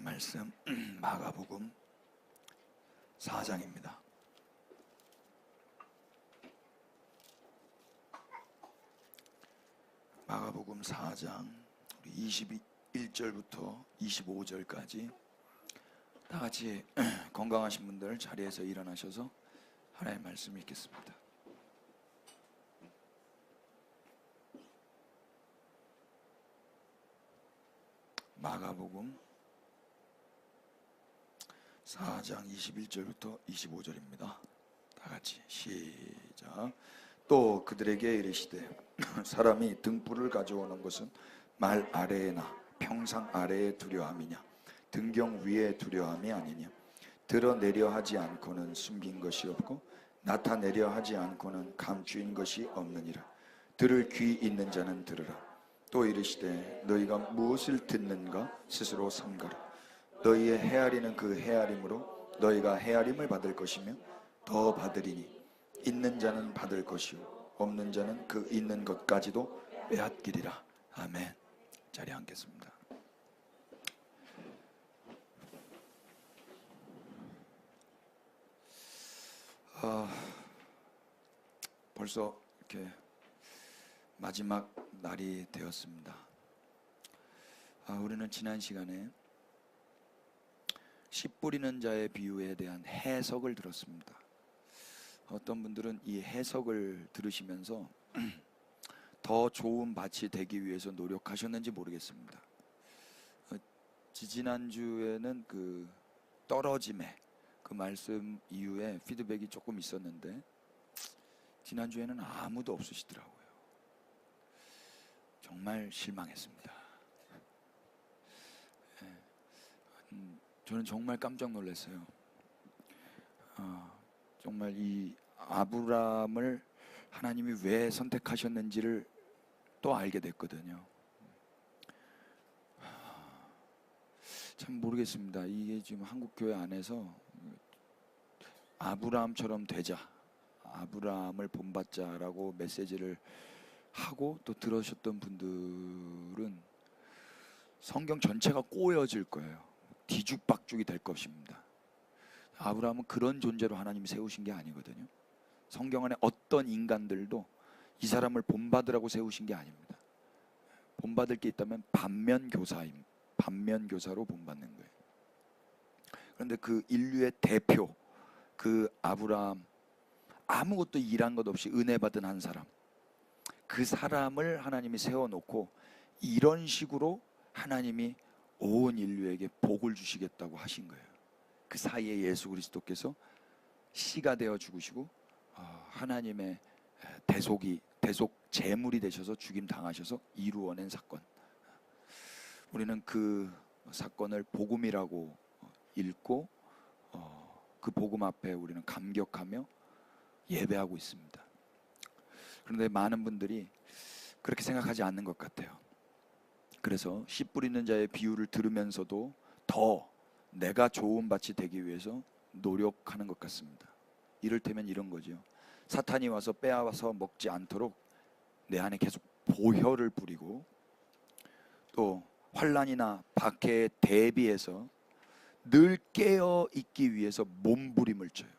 하나님 말씀 마가복음 4장입니다. 마가복음 4장 21절부터 25절까지 다 같이 건강하신 분들 자리에서 일어나셔서 하나님의 말씀 읽겠습니다. 마가복음 4장 21절부터 25절입니다. 다 같이 시작. 또 그들에게 이르시되 사람이 등불을 가져오는 것은 말 아래에나 평상 아래에 두려함이냐 등경 위에 두려함이 아니냐. 드러내려 하지 않고는 숨긴 것이 없고 나타내려 하지 않고는 감추인 것이 없느니라. 들을 귀 있는 자는 들으라. 또 이르시되 너희가 무엇을 듣는가 스스로 삼가라. 너희의 헤아리는 그 헤아림으로 너희가 헤아림을 받을 것이며 더 받으리니 있는 자는 받을 것이요 없는 자는 그 있는 것까지도 빼앗기리라. 아멘. 자리에 앉겠습니다. 벌써 이렇게 마지막 날이 되었습니다. 우리는 지난 시간에 씨 뿌리는 자의 비유에 대한 해석을 들었습니다. 어떤 분들은 이 해석을 들으시면서 더 좋은 밭이 되기 위해서 노력하셨는지 모르겠습니다. 지난주에는 그 떨어짐의 그 말씀 이후에 피드백이 조금 있었는데 지난주에는 아무도 없으시더라고요. 정말 실망했습니다. 저는 정말 깜짝 놀랐어요. 정말 이 아브라함을 하나님이 왜 선택하셨는지를 또 알게 됐거든요. 참 모르겠습니다. 이게 지금 한국교회 안에서 아브라함처럼 되자, 아브라함을 본받자라고 메시지를 하고 또 들으셨던 분들은 성경 전체가 꼬여질 거예요. 뒤죽박죽이 될 것입니다. 아브라함은 그런 존재로 하나님이 세우신 게 아니거든요. 성경 안에 어떤 인간들도 이 사람을 본받으라고 세우신 게 아닙니다. 본받을 게 있다면 반면교사로 본받는 거예요. 그런데 그 인류의 대표, 그 아브라함, 아무것도 일한 것 없이 은혜 받은 한 사람, 그 사람을 하나님이 세워놓고 이런 식으로 하나님이 온 인류에게 복을 주시겠다고 하신 거예요. 그 사이에 예수 그리스도께서 씨가 되어 죽으시고 하나님의 대속 제물이 되셔서 죽임 당하셔서 이루어낸 사건. 우리는 그 사건을 복음이라고 읽고 그 복음 앞에 우리는 감격하며 예배하고 있습니다. 그런데 많은 분들이 그렇게 생각하지 않는 것 같아요. 그래서 씨 뿌리는 자의 비유를 들으면서도 더 내가 좋은 밭이 되기 위해서 노력하는 것 같습니다. 이를테면 이런 거죠. 사탄이 와서 빼앗아서 먹지 않도록 내 안에 계속 보혈을 뿌리고 또 환난이나 박해에 대비해서 늘 깨어 있기 위해서 몸부림을 쳐요.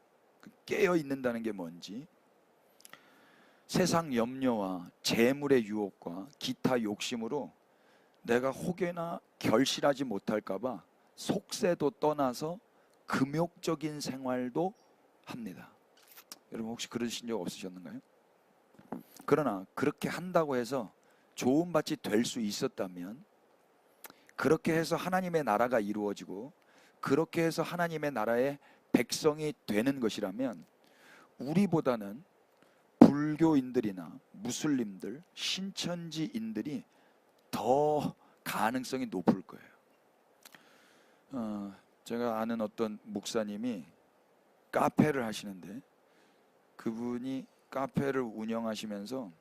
깨어 있는다는 게 뭔지, 세상 염려와 재물의 유혹과 기타 욕심으로 내가 혹여나 결실하지 못할까봐 속세도 떠나서 금욕적인 생활도 합니다. 여러분 혹시 그러신 적 없으셨는가요? 그러나 그렇게 한다고 해서 좋은 밭이 될 수 있었다면, 그렇게 해서 하나님의 나라가 이루어지고 그렇게 해서 하나님의 나라의 백성이 되는 것이라면 우리보다는 불교인들이나 무슬림들, 신천지인들이 더 가능성이 높을 거예요. 제가 아는 어떤 목사님이 카페를 하시는데 그분이 카페를 운영하시면서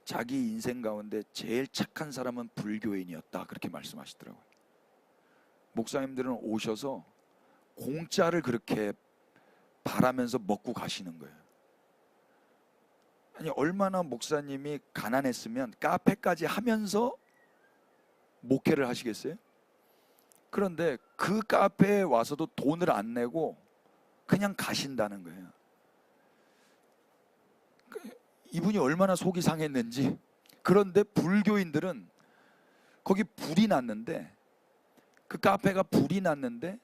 자기 인생 가운데 제일 착한 사람은 불교인이었다 그렇게 말씀하시더라고요. 목사님들은 오셔서 공짜를 그렇게 바라면서 먹고 가시는 거예요. 아니 얼마나 목사님이 가난했으면 카페까지 하면서 목회를 하시겠어요? 그런데 그 카페에 와서도 돈을 안 내고 그냥 가신다는 거예요. 이분이 얼마나 속이 상했는지. 그런데 불교인들은 거기 불이 났는데, 그 카페가 불이 났는데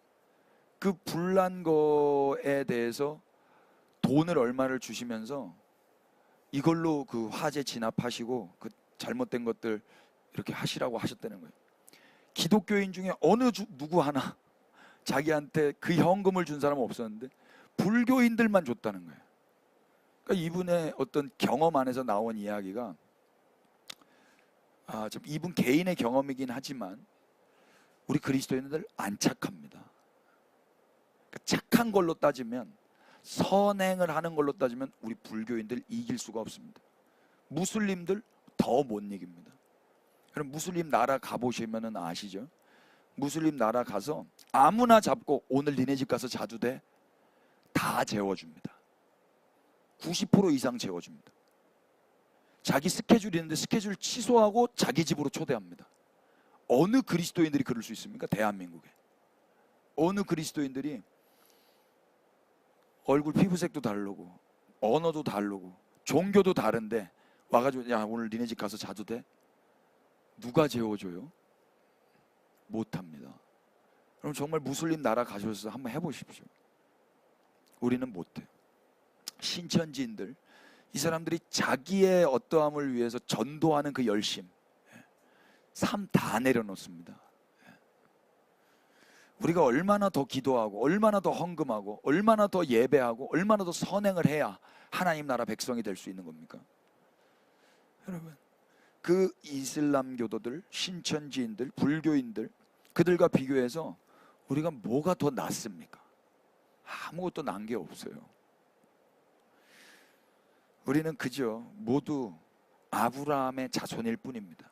그 불난 거에 대해서 돈을 얼마를 주시면서 이걸로 그 화재 진압하시고 그 잘못된 것들 이렇게 하시라고 하셨다는 거예요. 기독교인 중에 어느 누구 하나 자기한테 그 현금을 준 사람은 없었는데 불교인들만 줬다는 거예요. 그러니까 이분의 어떤 경험 안에서 나온 이야기가, 좀 이분 개인의 경험이긴 하지만 우리 그리스도인들 안 착합니다. 그러니까 착한 걸로 따지면, 선행을 하는 걸로 따지면 우리 불교인들 이길 수가 없습니다. 무슬림들 더 못 이깁니다. 그럼 무슬림 나라 가보시면 아시죠? 무슬림 나라 가서 아무나 잡고 오늘 니네 집 가서 자도 돼? 다 재워줍니다. 90% 이상 재워줍니다. 자기 스케줄이 있는데 스케줄 취소하고 자기 집으로 초대합니다. 어느 그리스도인들이 그럴 수 있습니까? 대한민국에. 어느 그리스도인들이 얼굴 피부색도 다르고 언어도 다르고 종교도 다른데 와가지고 야 오늘 니네 집 가서 자도 돼? 누가 재워줘요? 못합니다. 그럼 정말 무슬림 나라 가셔서 한번 해보십시오. 우리는 못해요. 신천지인들, 이 사람들이 자기의 어떠함을 위해서 전도하는 그 열심, 삶 다 내려놓습니다. 우리가 얼마나 더 기도하고 얼마나 더 헌금하고 얼마나 더 예배하고 얼마나 더 선행을 해야 하나님 나라 백성이 될 수 있는 겁니까? 여러분, 그 이슬람교도들, 신천지인들, 불교인들, 그들과 비교해서 우리가 뭐가 더 낫습니까? 아무것도 난 게 없어요. 우리는 그저 모두 아브라함의 자손일 뿐입니다.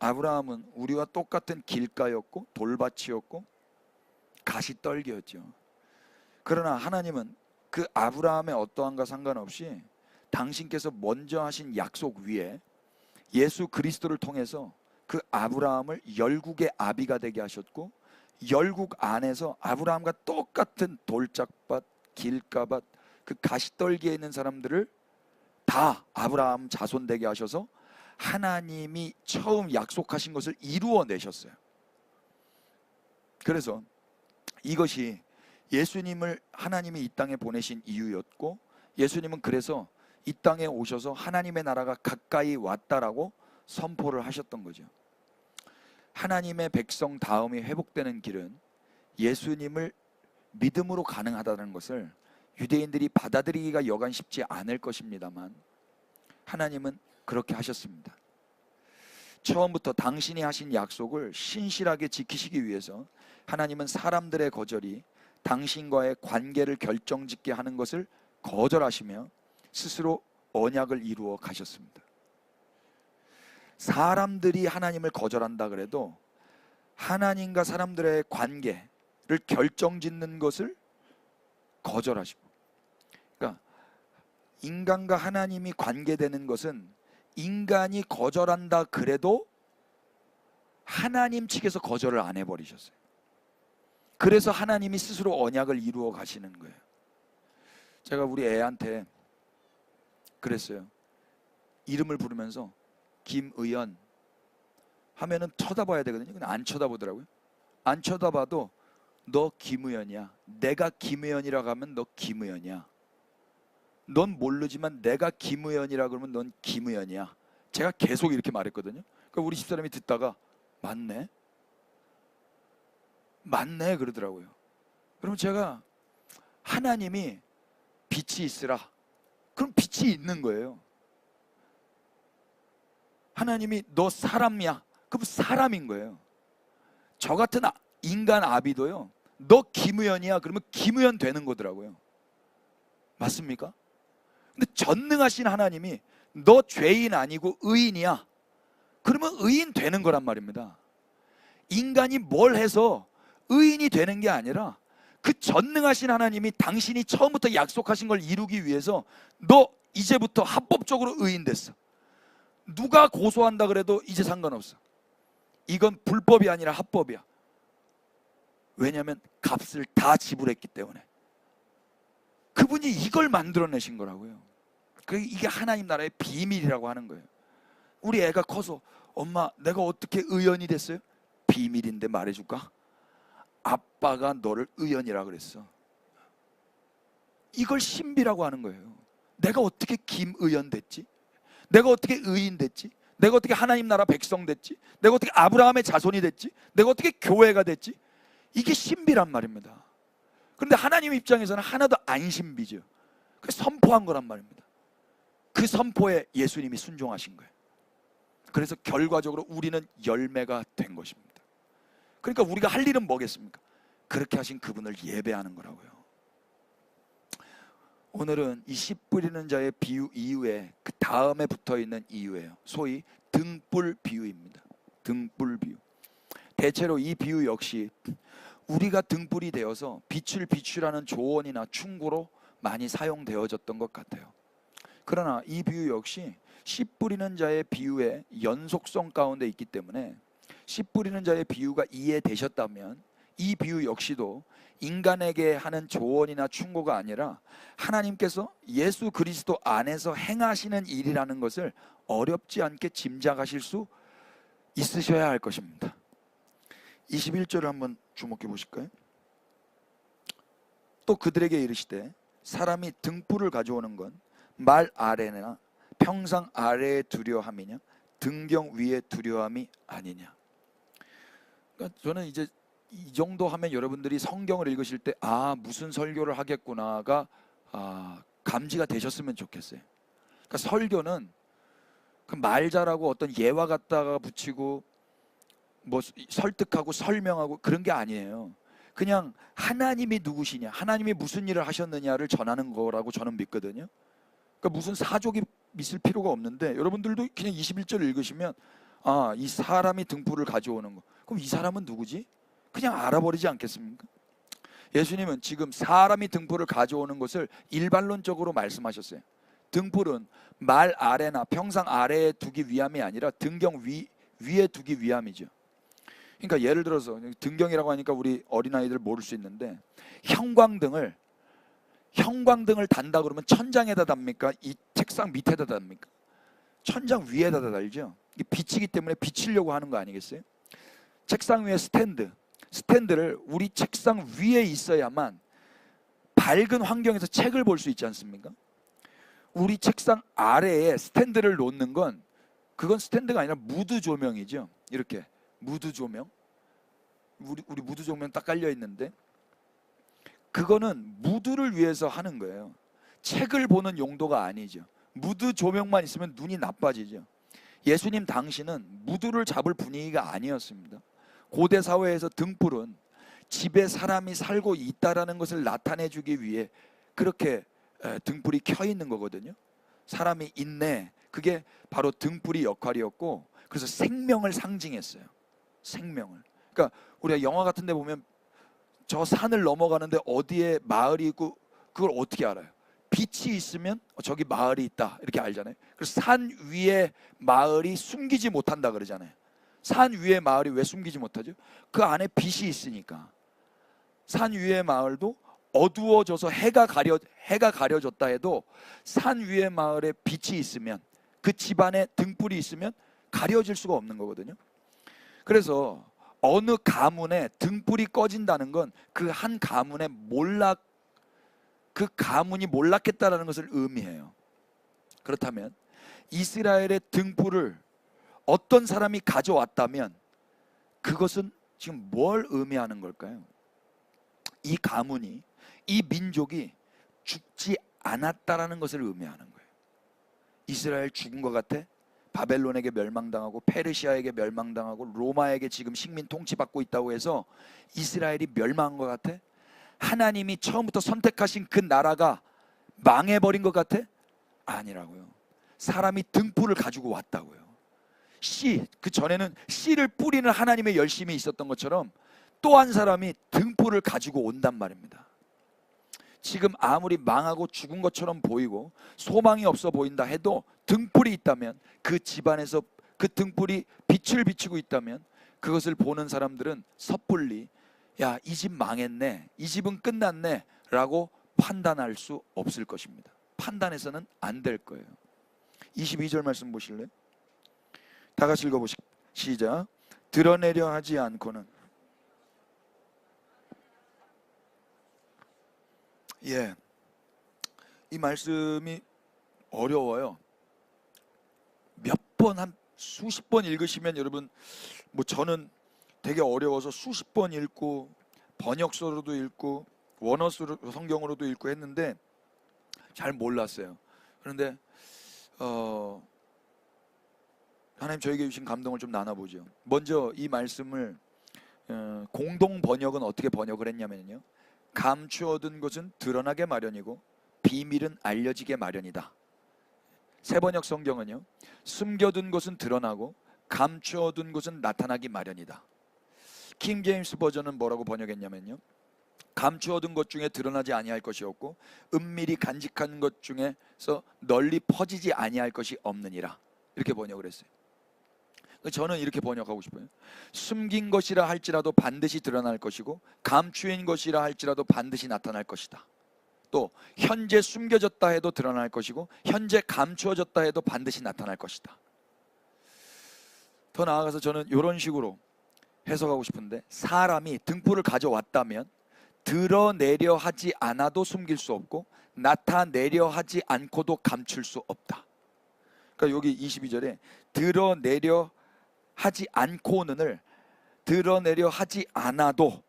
아브라함은 우리와 똑같은 길가였고 돌밭이었고 가시떨기였죠. 그러나 하나님은 그 아브라함의 어떠함과 상관없이 당신께서 먼저 하신 약속 위에 예수 그리스도를 통해서 그 아브라함을 열국의 아비가 되게 하셨고, 열국 안에서 아브라함과 똑같은 돌짝밭, 길가밭, 그 가시떨기에 있는 사람들을 다 아브라함 자손 되게 하셔서 하나님이 처음 약속하신 것을 이루어내셨어요. 그래서 이것이 예수님을 하나님이 이 땅에 보내신 이유였고, 예수님은 그래서 이 땅에 오셔서 하나님의 나라가 가까이 왔다라고 선포를 하셨던 거죠. 하나님의 백성 다음이 회복되는 길은 예수님을 믿음으로 가능하다는 것을 유대인들이 받아들이기가 여간 쉽지 않을 것입니다만 하나님은 그렇게 하셨습니다. 처음부터 당신이 하신 약속을 신실하게 지키시기 위해서 하나님은 사람들의 거절이 당신과의 관계를 결정짓게 하는 것을 거절하시며 스스로 언약을 이루어 가셨습니다. 사람들이 하나님을 거절한다 그래도 하나님과 사람들의 관계를 결정짓는 것을 거절하시고, 그러니까 인간과 하나님이 관계되는 것은 인간이 거절한다 그래도 하나님 측에서 거절을 안 해버리셨어요. 그래서 하나님이 스스로 언약을 이루어 가시는 거예요. 제가 우리 애한테 그랬어요. 이름을 부르면서 김의연 하면은 쳐다봐야 되거든요. 근데 안 쳐다보더라고요. 안 쳐다봐도 너 김의연이야. 내가 김의연이라고 하면 너 김의연이야. 넌 모르지만 내가 김의연이라 그러면 넌 김의연이야. 제가 계속 이렇게 말했거든요. 그러니까 우리 집사람이 듣다가 맞네? 맞네 그러더라고요. 그럼 제가 하나님이 빛이 있으라. 그럼 빛이 있는 거예요. 하나님이 너 사람이야. 그럼 사람인 거예요. 저 같은 인간 아비도요. 너 김의연이야. 그러면 김의연 되는 거더라고요. 맞습니까? 근데 전능하신 하나님이 너 죄인 아니고 의인이야. 그러면 의인 되는 거란 말입니다. 인간이 뭘 해서 의인이 되는 게 아니라 그 전능하신 하나님이 당신이 처음부터 약속하신 걸 이루기 위해서 너 이제부터 합법적으로 의인 됐어. 누가 고소한다 그래도 이제 상관없어. 이건 불법이 아니라 합법이야. 왜냐하면 값을 다 지불했기 때문에. 그분이 이걸 만들어내신 거라고요. 이게 하나님 나라의 비밀이라고 하는 거예요. 우리 애가 커서 엄마 내가 어떻게 의원이 됐어요? 비밀인데 말해줄까? 아빠가 너를 의원이라 그랬어. 이걸 신비라고 하는 거예요. 내가 어떻게 김의원 됐지? 내가 어떻게 의인 됐지? 내가 어떻게 하나님 나라 백성 됐지? 내가 어떻게 아브라함의 자손이 됐지? 내가 어떻게 교회가 됐지? 이게 신비란 말입니다. 그런데 하나님 입장에서는 하나도 안 신비죠. 그래서 선포한 거란 말입니다. 그 선포에 예수님이 순종하신 거예요. 그래서 결과적으로 우리는 열매가 된 것입니다. 그러니까 우리가 할 일은 뭐겠습니까? 그렇게 하신 그분을 예배하는 거라고요. 오늘은 이 씨 뿌리는 자의 비유 이후에 그 다음에 붙어있는 이유예요. 소위 등불 비유입니다. 등불 비유. 대체로 이 비유 역시 우리가 등불이 되어서 빛을 비추라는 조언이나 충고로 많이 사용되어졌던 것 같아요. 그러나 이 비유 역시 씨 뿌리는 자의 비유의 연속성 가운데 있기 때문에 씨 뿌리는 자의 비유가 이해되셨다면 이 비유 역시도 인간에게 하는 조언이나 충고가 아니라 하나님께서 예수 그리스도 안에서 행하시는 일이라는 것을 어렵지 않게 짐작하실 수 있으셔야 할 것입니다. 21절을 한번 주목해 보실까요? 또 그들에게 이르시되 사람이 등불을 가져오는 건 말 아래나 평상 아래에 두려함이냐 등경 위에 두려함이 아니냐. 그러니까 저는 이제 이 정도 하면 여러분들이 성경을 읽으실 때 무슨 설교를 하겠구나가 감지가 되셨으면 좋겠어요. 그러니까 설교는 그 말 잘하고 어떤 예화 갖다가 붙이고 뭐 설득하고 설명하고 그런 게 아니에요. 그냥 하나님이 누구시냐, 하나님이 무슨 일을 하셨느냐를 전하는 거라고 저는 믿거든요. 그러니까 무슨 사족이 있을 필요가 없는데 여러분들도 그냥 21절 읽으시면 이 사람이 등불을 가져오는 거, 그럼 이 사람은 누구지? 그냥 알아버리지 않겠습니까? 예수님은 지금 사람이 등불을 가져오는 것을 일반론적으로 말씀하셨어요. 등불은 말 아래나 평상 아래에 두기 위함이 아니라 등경 위에 두기 위함이죠. 그러니까 예를 들어서 등경이라고 하니까 우리 어린아이들 모를 수 있는데 형광등을 단다 그러면 천장에다 답니까? 이 책상 밑에다 답니까? 천장 위에다 달죠. 이게 빛이기 때문에 비치려고 하는 거 아니겠어요? 책상 위에 스탠드를 우리 책상 위에 있어야만 밝은 환경에서 책을 볼 수 있지 않습니까? 우리 책상 아래에 스탠드를 놓는 건 그건 스탠드가 아니라 무드 조명이죠. 이렇게 무드 조명, 우리 무드 조명 딱 깔려 있는데 그거는 무드를 위해서 하는 거예요. 책을 보는 용도가 아니죠. 무드 조명만 있으면 눈이 나빠지죠. 예수님 당시는 무드를 잡을 분위기가 아니었습니다. 고대 사회에서 등불은 집에 사람이 살고 있다라는 것을 나타내주기 위해 그렇게 등불이 켜 있는 거거든요. 사람이 있네, 그게 바로 등불이 역할이었고, 그래서 생명을 상징했어요. 생명을. 그러니까 우리가 영화 같은 데 보면 저 산을 넘어가는데 어디에 마을이 있고 그걸 어떻게 알아요? 빛이 있으면 저기 마을이 있다 이렇게 알잖아요. 그래서 산 위에 마을이 숨기지 못한다 그러잖아요. 산 위에 마을이 왜 숨기지 못하죠? 그 안에 빛이 있으니까. 산 위의 마을도 어두워져서 해가 가려졌다 해도 산 위의 마을에 빛이 있으면, 그 집안에 등불이 있으면 가려질 수가 없는 거거든요. 그래서 어느 가문에 등불이 꺼진다는 건 그 한 가문의 그 가문이 몰락했다라는 것을 의미해요. 그렇다면 이스라엘의 등불을 어떤 사람이 가져왔다면 그것은 지금 뭘 의미하는 걸까요? 이 가문이, 이 민족이 죽지 않았다라는 것을 의미하는 거예요. 이스라엘 죽은 것 같아? 바벨론에게 멸망당하고 페르시아에게 멸망당하고 로마에게 지금 식민 통치받고 있다고 해서 이스라엘이 멸망한 것 같아? 하나님이 처음부터 선택하신 그 나라가 망해버린 것 같아? 아니라고요. 사람이 등불을 가지고 왔다고요. 그 전에는 씨를 뿌리는 하나님의 열심이 있었던 것처럼 또 한 사람이 등불을 가지고 온단 말입니다. 지금 아무리 망하고 죽은 것처럼 보이고 소망이 없어 보인다 해도 등불이 있다면, 그 집안에서 그 등불이 빛을 비추고 있다면 그것을 보는 사람들은 섣불리 야, 이 집 망했네, 이 집은 끝났네 라고 판단할 수 없을 것입니다. 판단해서는 안 될 거예요. 22절 말씀 보실래요? 다 같이 읽어보시죠. 시작. 드러내려 하지 않고는. 예, 이 말씀이 어려워요. 몇 번, 한 수십 번 읽으시면 여러분, 뭐 저는 되게 어려워서 수십 번 읽고 번역서로도 읽고 원어 성경으로도 읽고 했는데 잘 몰랐어요. 그런데 하나님 저에게 주신 감동을 좀 나눠보죠. 먼저 이 말씀을 공동 번역은 어떻게 번역을 했냐면요, 감추어둔 것은 드러나게 마련이고 비밀은 알려지게 마련이다. 새 번역 성경은요, 숨겨둔 것은 드러나고 감추어둔 것은 나타나기 마련이다. 킹 제임스 버전은 뭐라고 번역했냐면요, 감추어둔 것 중에 드러나지 아니할 것이 없고 은밀히 간직한 것 중에서 널리 퍼지지 아니할 것이 없느니라. 이렇게 번역을 했어요. 저는 이렇게 번역하고 싶어요. 숨긴 것이라 할지라도 반드시 드러날 것이고 감추인 것이라 할지라도 반드시 나타날 것이다. 또 현재 숨겨졌다 해도 드러날 것이고 현재 감추어졌다 해도 반드시 나타날 것이다. 더 나아가서 저는 이런 식으로 해석하고 싶은데, 사람이 등불을 가져왔다면 드러내려 하지 않아도 숨길 수 없고 나타내려 하지 않고도 감출 수 없다. 그러니까 여기 22절에 드러내려 하지 않고는을 드러내려 하지 않아도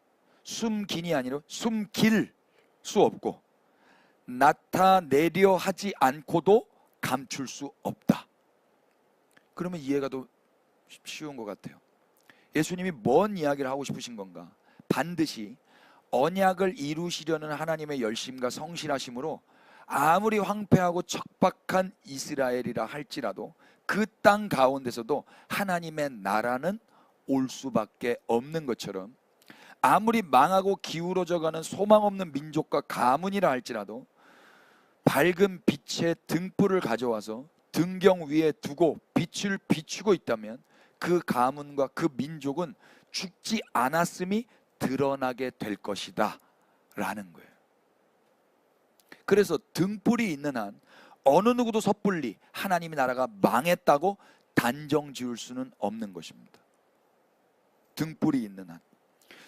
숨긴이 아니라 숨길 수 없고 나타내려 하지 않고도 감출 수 없다. 그러면 이해가 더 쉬운 것 같아요. 예수님이 뭔 이야기를 하고 싶으신 건가? 반드시 언약을 이루시려는 하나님의 열심과 성실하심으로 아무리 황폐하고 척박한 이스라엘이라 할지라도 그 땅 가운데서도 하나님의 나라는 올 수밖에 없는 것처럼, 아무리 망하고 기울어져가는 소망 없는 민족과 가문이라 할지라도 밝은 빛의 등불을 가져와서 등경 위에 두고 빛을 비추고 있다면 그 가문과 그 민족은 죽지 않았음이 드러나게 될 것이다 라는 거예요. 그래서 등불이 있는 한 어느 누구도 섣불리 하나님의 나라가 망했다고 단정 지을 수는 없는 것입니다. 등불이 있는 한.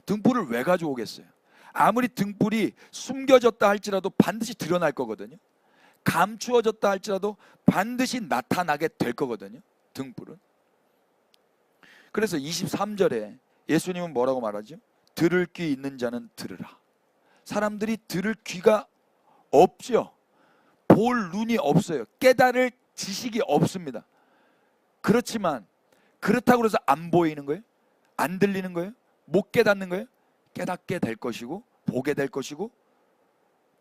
등불을 왜 가져오겠어요? 아무리 등불이 숨겨졌다 할지라도 반드시 드러날 거거든요. 감추어졌다 할지라도 반드시 나타나게 될 거거든요, 등불은. 그래서 23절에 예수님은 뭐라고 말하죠? 들을 귀 있는 자는 들으라. 사람들이 들을 귀가 없죠. 볼 눈이 없어요. 깨달을 지식이 없습니다. 그렇지만 그렇다고 해서 안 보이는 거예요? 안 들리는 거예요? 못 깨닫는 거예요? 깨닫게 될 것이고 보게 될 것이고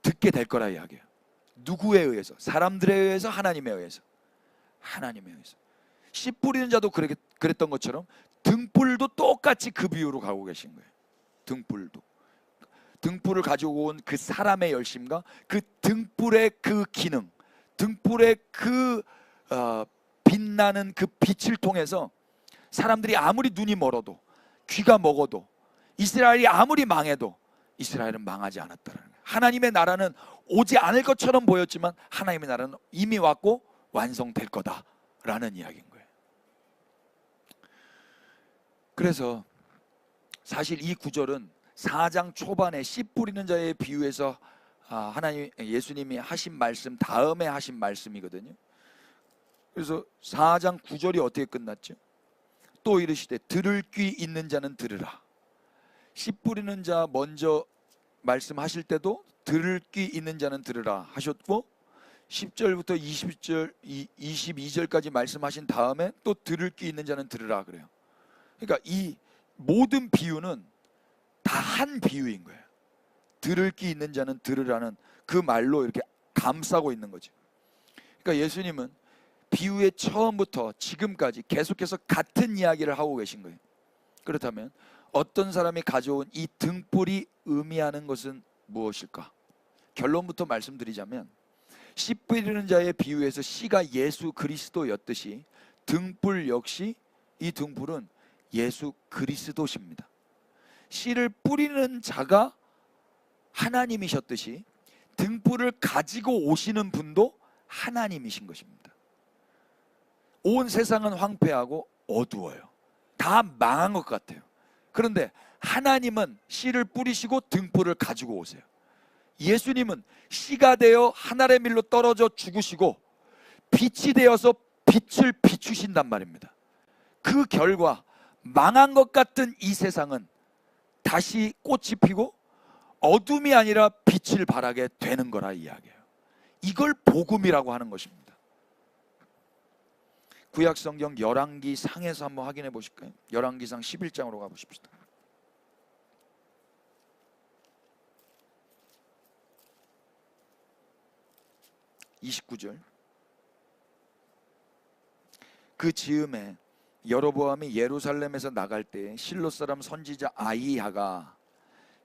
듣게 될 거라 이야기해요. 누구에 의해서? 사람들에 의해서? 하나님에 의해서? 하나님에 의해서. 씨 뿌리는 자도 그랬던 것처럼 등불도 똑같이 그 비유로 가고 계신 거예요. 등불도. 등불을 가지고 온 그 사람의 열심과 그 등불의 그 기능, 등불의 그 빛나는 그 빛을 통해서 사람들이 아무리 눈이 멀어도, 귀가 먹어도, 이스라엘이 아무리 망해도 이스라엘은 망하지 않았다는 거예요. 하나님의 나라는 오지 않을 것처럼 보였지만 하나님의 나라는 이미 왔고 완성될 거다라는 이야기인 거예요. 그래서 사실 이 구절은 4장 초반에 씨 뿌리는 자의 비유에서 하나님, 예수님이 하신 말씀 다음에 하신 말씀이거든요. 그래서 4장 9절이 어떻게 끝났죠? 또 이르시되 들을 귀 있는 자는 들으라. 씨 뿌리는 자 먼저 말씀하실 때도 들을 귀 있는 자는 들으라 하셨고 10절부터 22절까지 말씀하신 다음에 또 들을 귀 있는 자는 들으라 그래요. 그러니까 이 모든 비유는 다 한 비유인 거예요. 들을 귀 있는 자는 들으라는 그 말로 이렇게 감싸고 있는 거죠. 그러니까 예수님은 비유의 처음부터 지금까지 계속해서 같은 이야기를 하고 계신 거예요. 그렇다면 어떤 사람이 가져온 이 등불이 의미하는 것은 무엇일까? 결론부터 말씀드리자면 씨 뿌리는 자의 비유에서 씨가 예수 그리스도였듯이 등불 역시 이 등불은 예수 그리스도십니다. 씨를 뿌리는 자가 하나님이셨듯이 등불을 가지고 오시는 분도 하나님이신 것입니다. 온 세상은 황폐하고 어두워요. 다 망한 것 같아요. 그런데 하나님은 씨를 뿌리시고 등불을 가지고 오세요. 예수님은 씨가 되어 하늘의 밀로 떨어져 죽으시고 빛이 되어서 빛을 비추신단 말입니다. 그 결과 망한 것 같은 이 세상은 다시 꽃이 피고 어둠이 아니라 빛을 발하게 되는 거라 이야기해요. 이걸 복음이라고 하는 것입니다. 구약성경 열왕기상에서 한번 확인해 보실까요? 열왕기상 11장으로 가보십시다. 29절. 그 즈음에 여로보암이 예루살렘에서 나갈 때 실로 사람 선지자 아이야가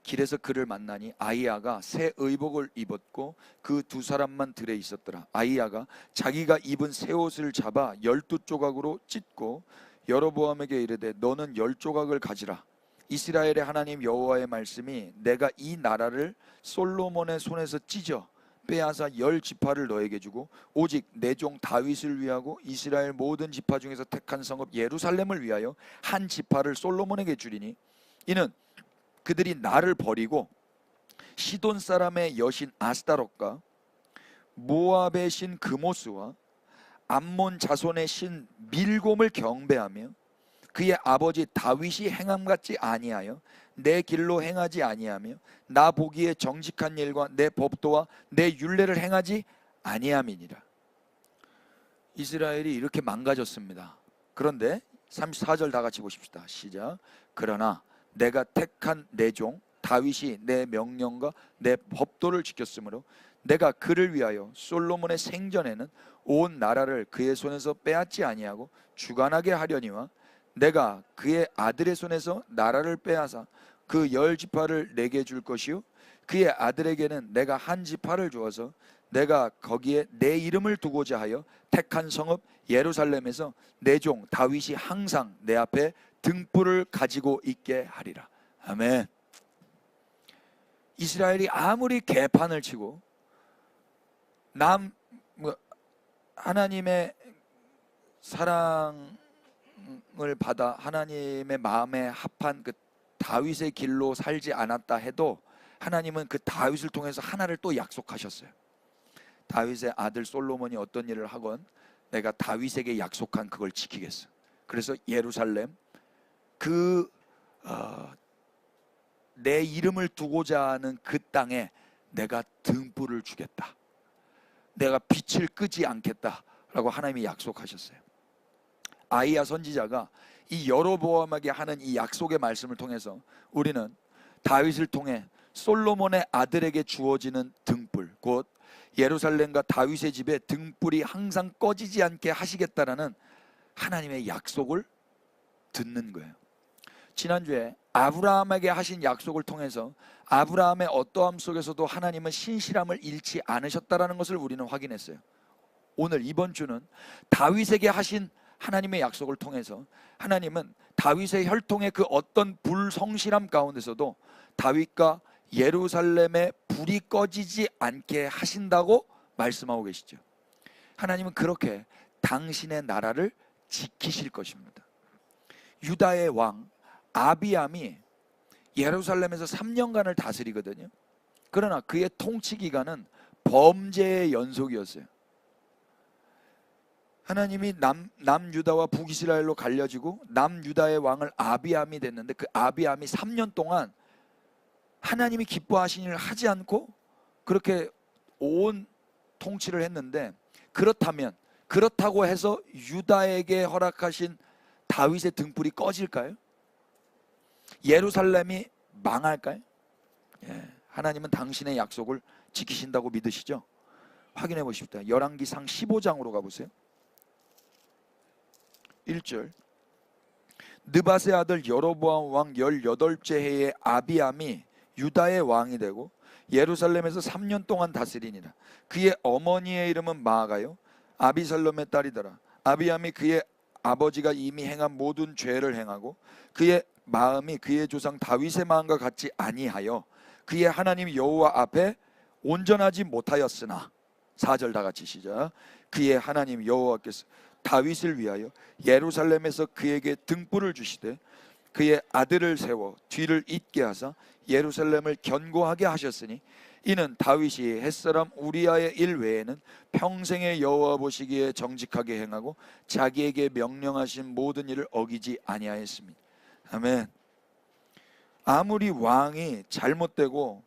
길에서 그를 만나니 아이야가 새 의복을 입었고 그 두 사람만 들에 있었더라. 아이야가 자기가 입은 새 옷을 잡아 12조각으로 찢고 여로보암에게 이르되 너는 10조각을 가지라. 이스라엘의 하나님 여호와의 말씀이 내가 이 나라를 솔로몬의 손에서 찢어 빼앗아 10지파를 너에게 주고 오직 내 종 다윗을 위하고 이스라엘 모든 지파 중에서 택한 성읍 예루살렘을 위하여 한 지파를 솔로몬에게 주리니 이는 그들이 나를 버리고 시돈 사람의 여신 아스타롯과 모압의 신 그모스와 암몬 자손의 신 밀곰을 경배하며 그의 아버지 다윗이 행함같이 아니하여 내 길로 행하지 아니하며 나 보기에 정직한 일과 내 법도와 내 율례를 행하지 아니함이니라. 이스라엘이 이렇게 망가졌습니다. 그런데 34절 다 같이 보십시다. 시작. 그러나 내가 택한 내 종 다윗이 내 명령과 내 법도를 지켰으므로 내가 그를 위하여 솔로몬의 생전에는 온 나라를 그의 손에서 빼앗지 아니하고 주관하게 하려니와 내가 그의 아들의 손에서 나라를 빼앗아 그 10지파를 내게 줄 것이요 그의 아들에게는 내가 한 지파를 주어서 내가 거기에 내 이름을 두고자 하여 택한 성읍 예루살렘에서 내 종 다윗이 항상 내 앞에 등불을 가지고 있게 하리라. 아멘. 이스라엘이 아무리 개판을 치고 하나님의 사랑을 받아 하나님의 마음에 합한 그 다윗의 길로 살지 않았다 해도 하나님은 그 다윗을 통해서 하나를 또 약속하셨어요. 다윗의 아들 솔로몬이 어떤 일을 하건 내가 다윗에게 약속한 그걸 지키겠어. 그래서 예루살렘 내 이름을 두고자 하는 그 땅에 내가 등불을 주겠다. 내가 빛을 끄지 않겠다라고 하나님이 약속하셨어요. 아이야 선지자가 이 여로보암에게 하는 이 약속의 말씀을 통해서 우리는 다윗을 통해 솔로몬의 아들에게 주어지는 등불, 곧 예루살렘과 다윗의 집에 등불이 항상 꺼지지 않게 하시겠다라는 하나님의 약속을 듣는 거예요. 지난주에 아브라함에게 하신 약속을 통해서 아브라함의 어떠함 속에서도 하나님은 신실함을 잃지 않으셨다라는 것을 우리는 확인했어요. 오늘 이번 주는 다윗에게 하신 하나님의 약속을 통해서 하나님은 다윗의 혈통의 그 어떤 불성실함 가운데서도 다윗과 예루살렘의 불이 꺼지지 않게 하신다고 말씀하고 계시죠. 하나님은 그렇게 당신의 나라를 지키실 것입니다. 유다의 왕 아비암이 예루살렘에서 3년간을 다스리거든요. 그러나 그의 통치 기간은 범죄의 연속이었어요. 하나님이 남유다와 북이스라엘로 갈려지고 남유다의 왕을 아비암이 됐는데 그 아비암이 3년 동안 하나님이 기뻐하신 일을 하지 않고 그렇게 온 통치를 했는데 그렇다고 해서 유다에게 허락하신 다윗의 등불이 꺼질까요? 예루살렘이 망할까요? 하나님은 당신의 약속을 지키신다고 믿으시죠? 확인해 보십시다. 열왕기상 15장으로 가보세요. 1절. 느밧의 아들 여로보암 왕 18째 해에 아비암이 유다의 왕이 되고 예루살렘에서 3년 동안 다스리니라. 그의 어머니의 이름은 마아가요 아비살롬의 딸이더라. 아비암이 그의 아버지가 이미 행한 모든 죄를 행하고 그의 마음이 그의 조상 다윗의 마음과 같지 아니하여 그의 하나님 여호와 앞에 온전하지 못하였으나, 4절 다 같이 시작. 그의 하나님 여호와께서 다윗을 위하여 예루살렘에서 그에게 등불을 주시되 그의 아들을 세워 뒤를 잇게 하사 예루살렘을 견고하게 하셨으니, 이는 다윗이 햇사람 우리아의 일 외에는 평생의 여호와 보시기에 정직하게 행하고 자기에게 명령하신 모든 일을 어기지 아니하였습니다. 아멘. 아무리 왕이 잘못되고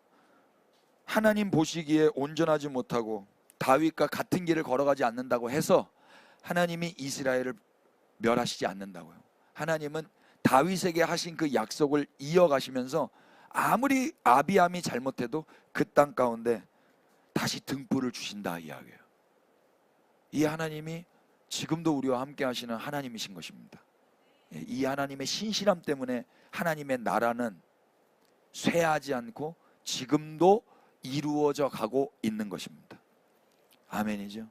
하나님 보시기에 온전하지 못하고 다윗과 같은 길을 걸어가지 않는다고 해서 하나님이 이스라엘을 멸하시지 않는다고요. 하나님은 다윗에게 하신 그 약속을 이어가시면서 아무리 아비암이 잘못해도 그 땅 가운데 다시 등불을 주신다 이야기예요. 이 하나님이 지금도 우리와 함께 하시는 하나님이신 것입니다. 이 하나님의 신실함 때문에 하나님의 나라는 쇠하지 않고 지금도 이루어져 가고 있는 것입니다. 아멘이죠.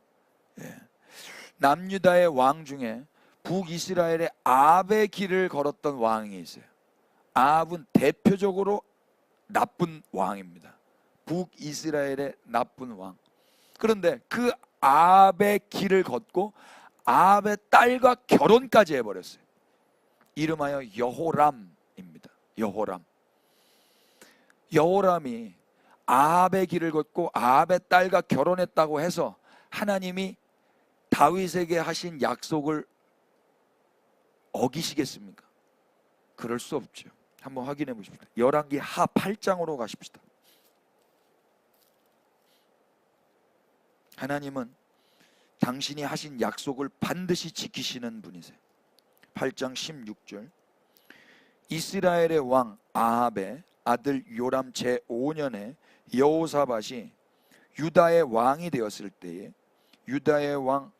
남유다의 왕 중에 북이스라엘의 아합의 길을 걸었던 왕이 있어요. 아합은 대표적으로 나쁜 왕입니다. 북이스라엘의 나쁜 왕. 그런데 그 아합의 길을 걷고 아합의 딸과 결혼까지 해버렸어요. 이름하여 여호람입니다. 여호람이 아합의 길을 걷고 아합의 딸과 결혼했다고 해서 하나님이 다윗에게 하신 약속을 어기시겠습니까? 그럴 수 없죠. 한번 확인해 보십시오. 열왕기 하 8장으로 가십시다. 하나님은 당신이 하신 약속을 반드시 지키시는 분이세요. 8장 16절. 이스라엘의 왕 아합의 아들 요람 제5년에 여호사밧이 유다의 왕이 되었을 때에 유다의 왕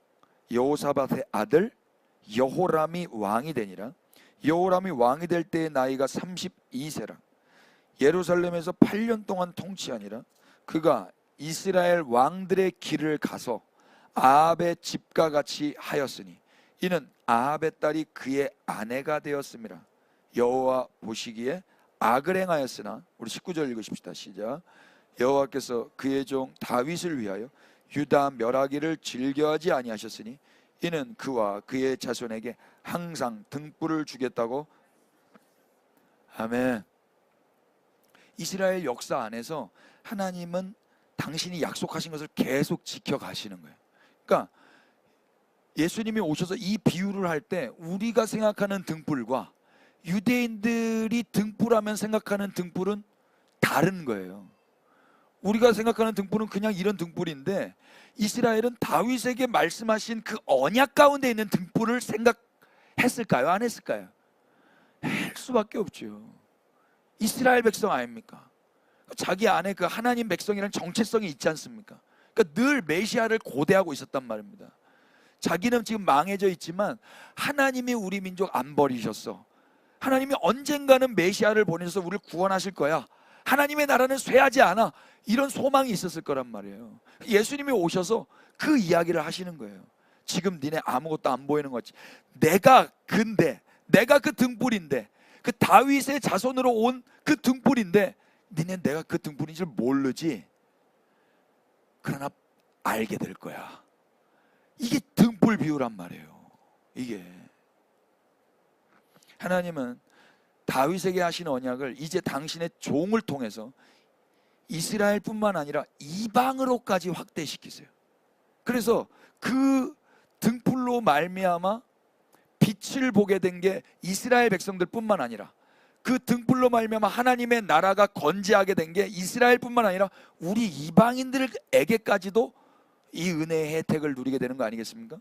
여호사밧의 아들 여호람이 왕이 되니라. 여호람이 왕이 될 때의 나이가 32세라. 예루살렘에서 8년 동안 통치하니라. 그가 이스라엘 왕들의 길을 가서 아합의 집과 같이 하였으니 이는 아합의 딸이 그의 아내가 되었음이라. 여호와 보시기에 악을 행하였으나, 우리 19절 읽으십시다. 시작. 여호와께서 그의 종 다윗을 위하여 유다 멸하기를 즐겨하지 아니하셨으니 이는 그와 그의 자손에게 항상 등불을 주겠다고. 아멘. 이스라엘 역사 안에서 하나님은 당신이 약속하신 것을 계속 지켜가시는 거예요. 그러니까 예수님이 오셔서 이 비유를 할 때 우리가 생각하는 등불과 유대인들이 등불하면 생각하는 등불은 다른 거예요. 우리가 생각하는 등불은 그냥 이런 등불인데 이스라엘은 다윗에게 말씀하신 그 언약 가운데 있는 등불을 생각했을까요? 안 했을까요? 할 수밖에 없죠. 이스라엘 백성 아닙니까? 자기 안에 그 하나님 백성이라는 정체성이 있지 않습니까? 그러니까 늘 메시아를 고대하고 있었단 말입니다. 자기는 지금 망해져 있지만 하나님이 우리 민족 안 버리셨어. 하나님이 언젠가는 메시아를 보내셔서 우리를 구원하실 거야. 하나님의 나라는 쇠하지 않아. 이런 소망이 있었을 거란 말이에요. 예수님이 오셔서 그 이야기를 하시는 거예요. 지금 니네 아무것도 안 보이는 거지. 내가 그 등불인데, 그 다윗의 자손으로 온 그 등불인데 니네 내가 그 등불인 줄 모르지. 그러나 알게 될 거야. 이게 등불 비유란 말이에요. 이게 하나님은 다윗에게 하신 언약을 이제 당신의 종을 통해서 이스라엘뿐만 아니라 이방으로까지 확대시키세요. 그래서 그 등불로 말미암아 빛을 보게 된 게 이스라엘 백성들뿐만 아니라 그 등불로 말미암아 하나님의 나라가 건재하게 된 게 이스라엘뿐만 아니라 우리 이방인들에게까지도 이 은혜의 혜택을 누리게 되는 거 아니겠습니까?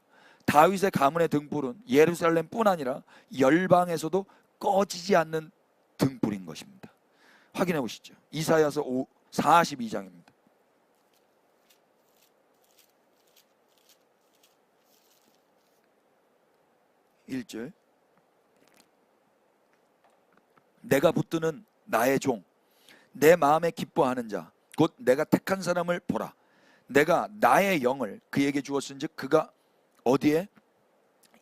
다윗의 가문의 등불은 예루살렘뿐 아니라 열방에서도 꺼지지 않는 등불인 것입니다. 확인해 보시죠. 이사야서 42장입니다. 1절. 내가 붙드는 나의 종, 내 마음에 기뻐하는 자, 곧 내가 택한 사람을 보라. 내가 나의 영을 그에게 주었은즉 그가 어디에?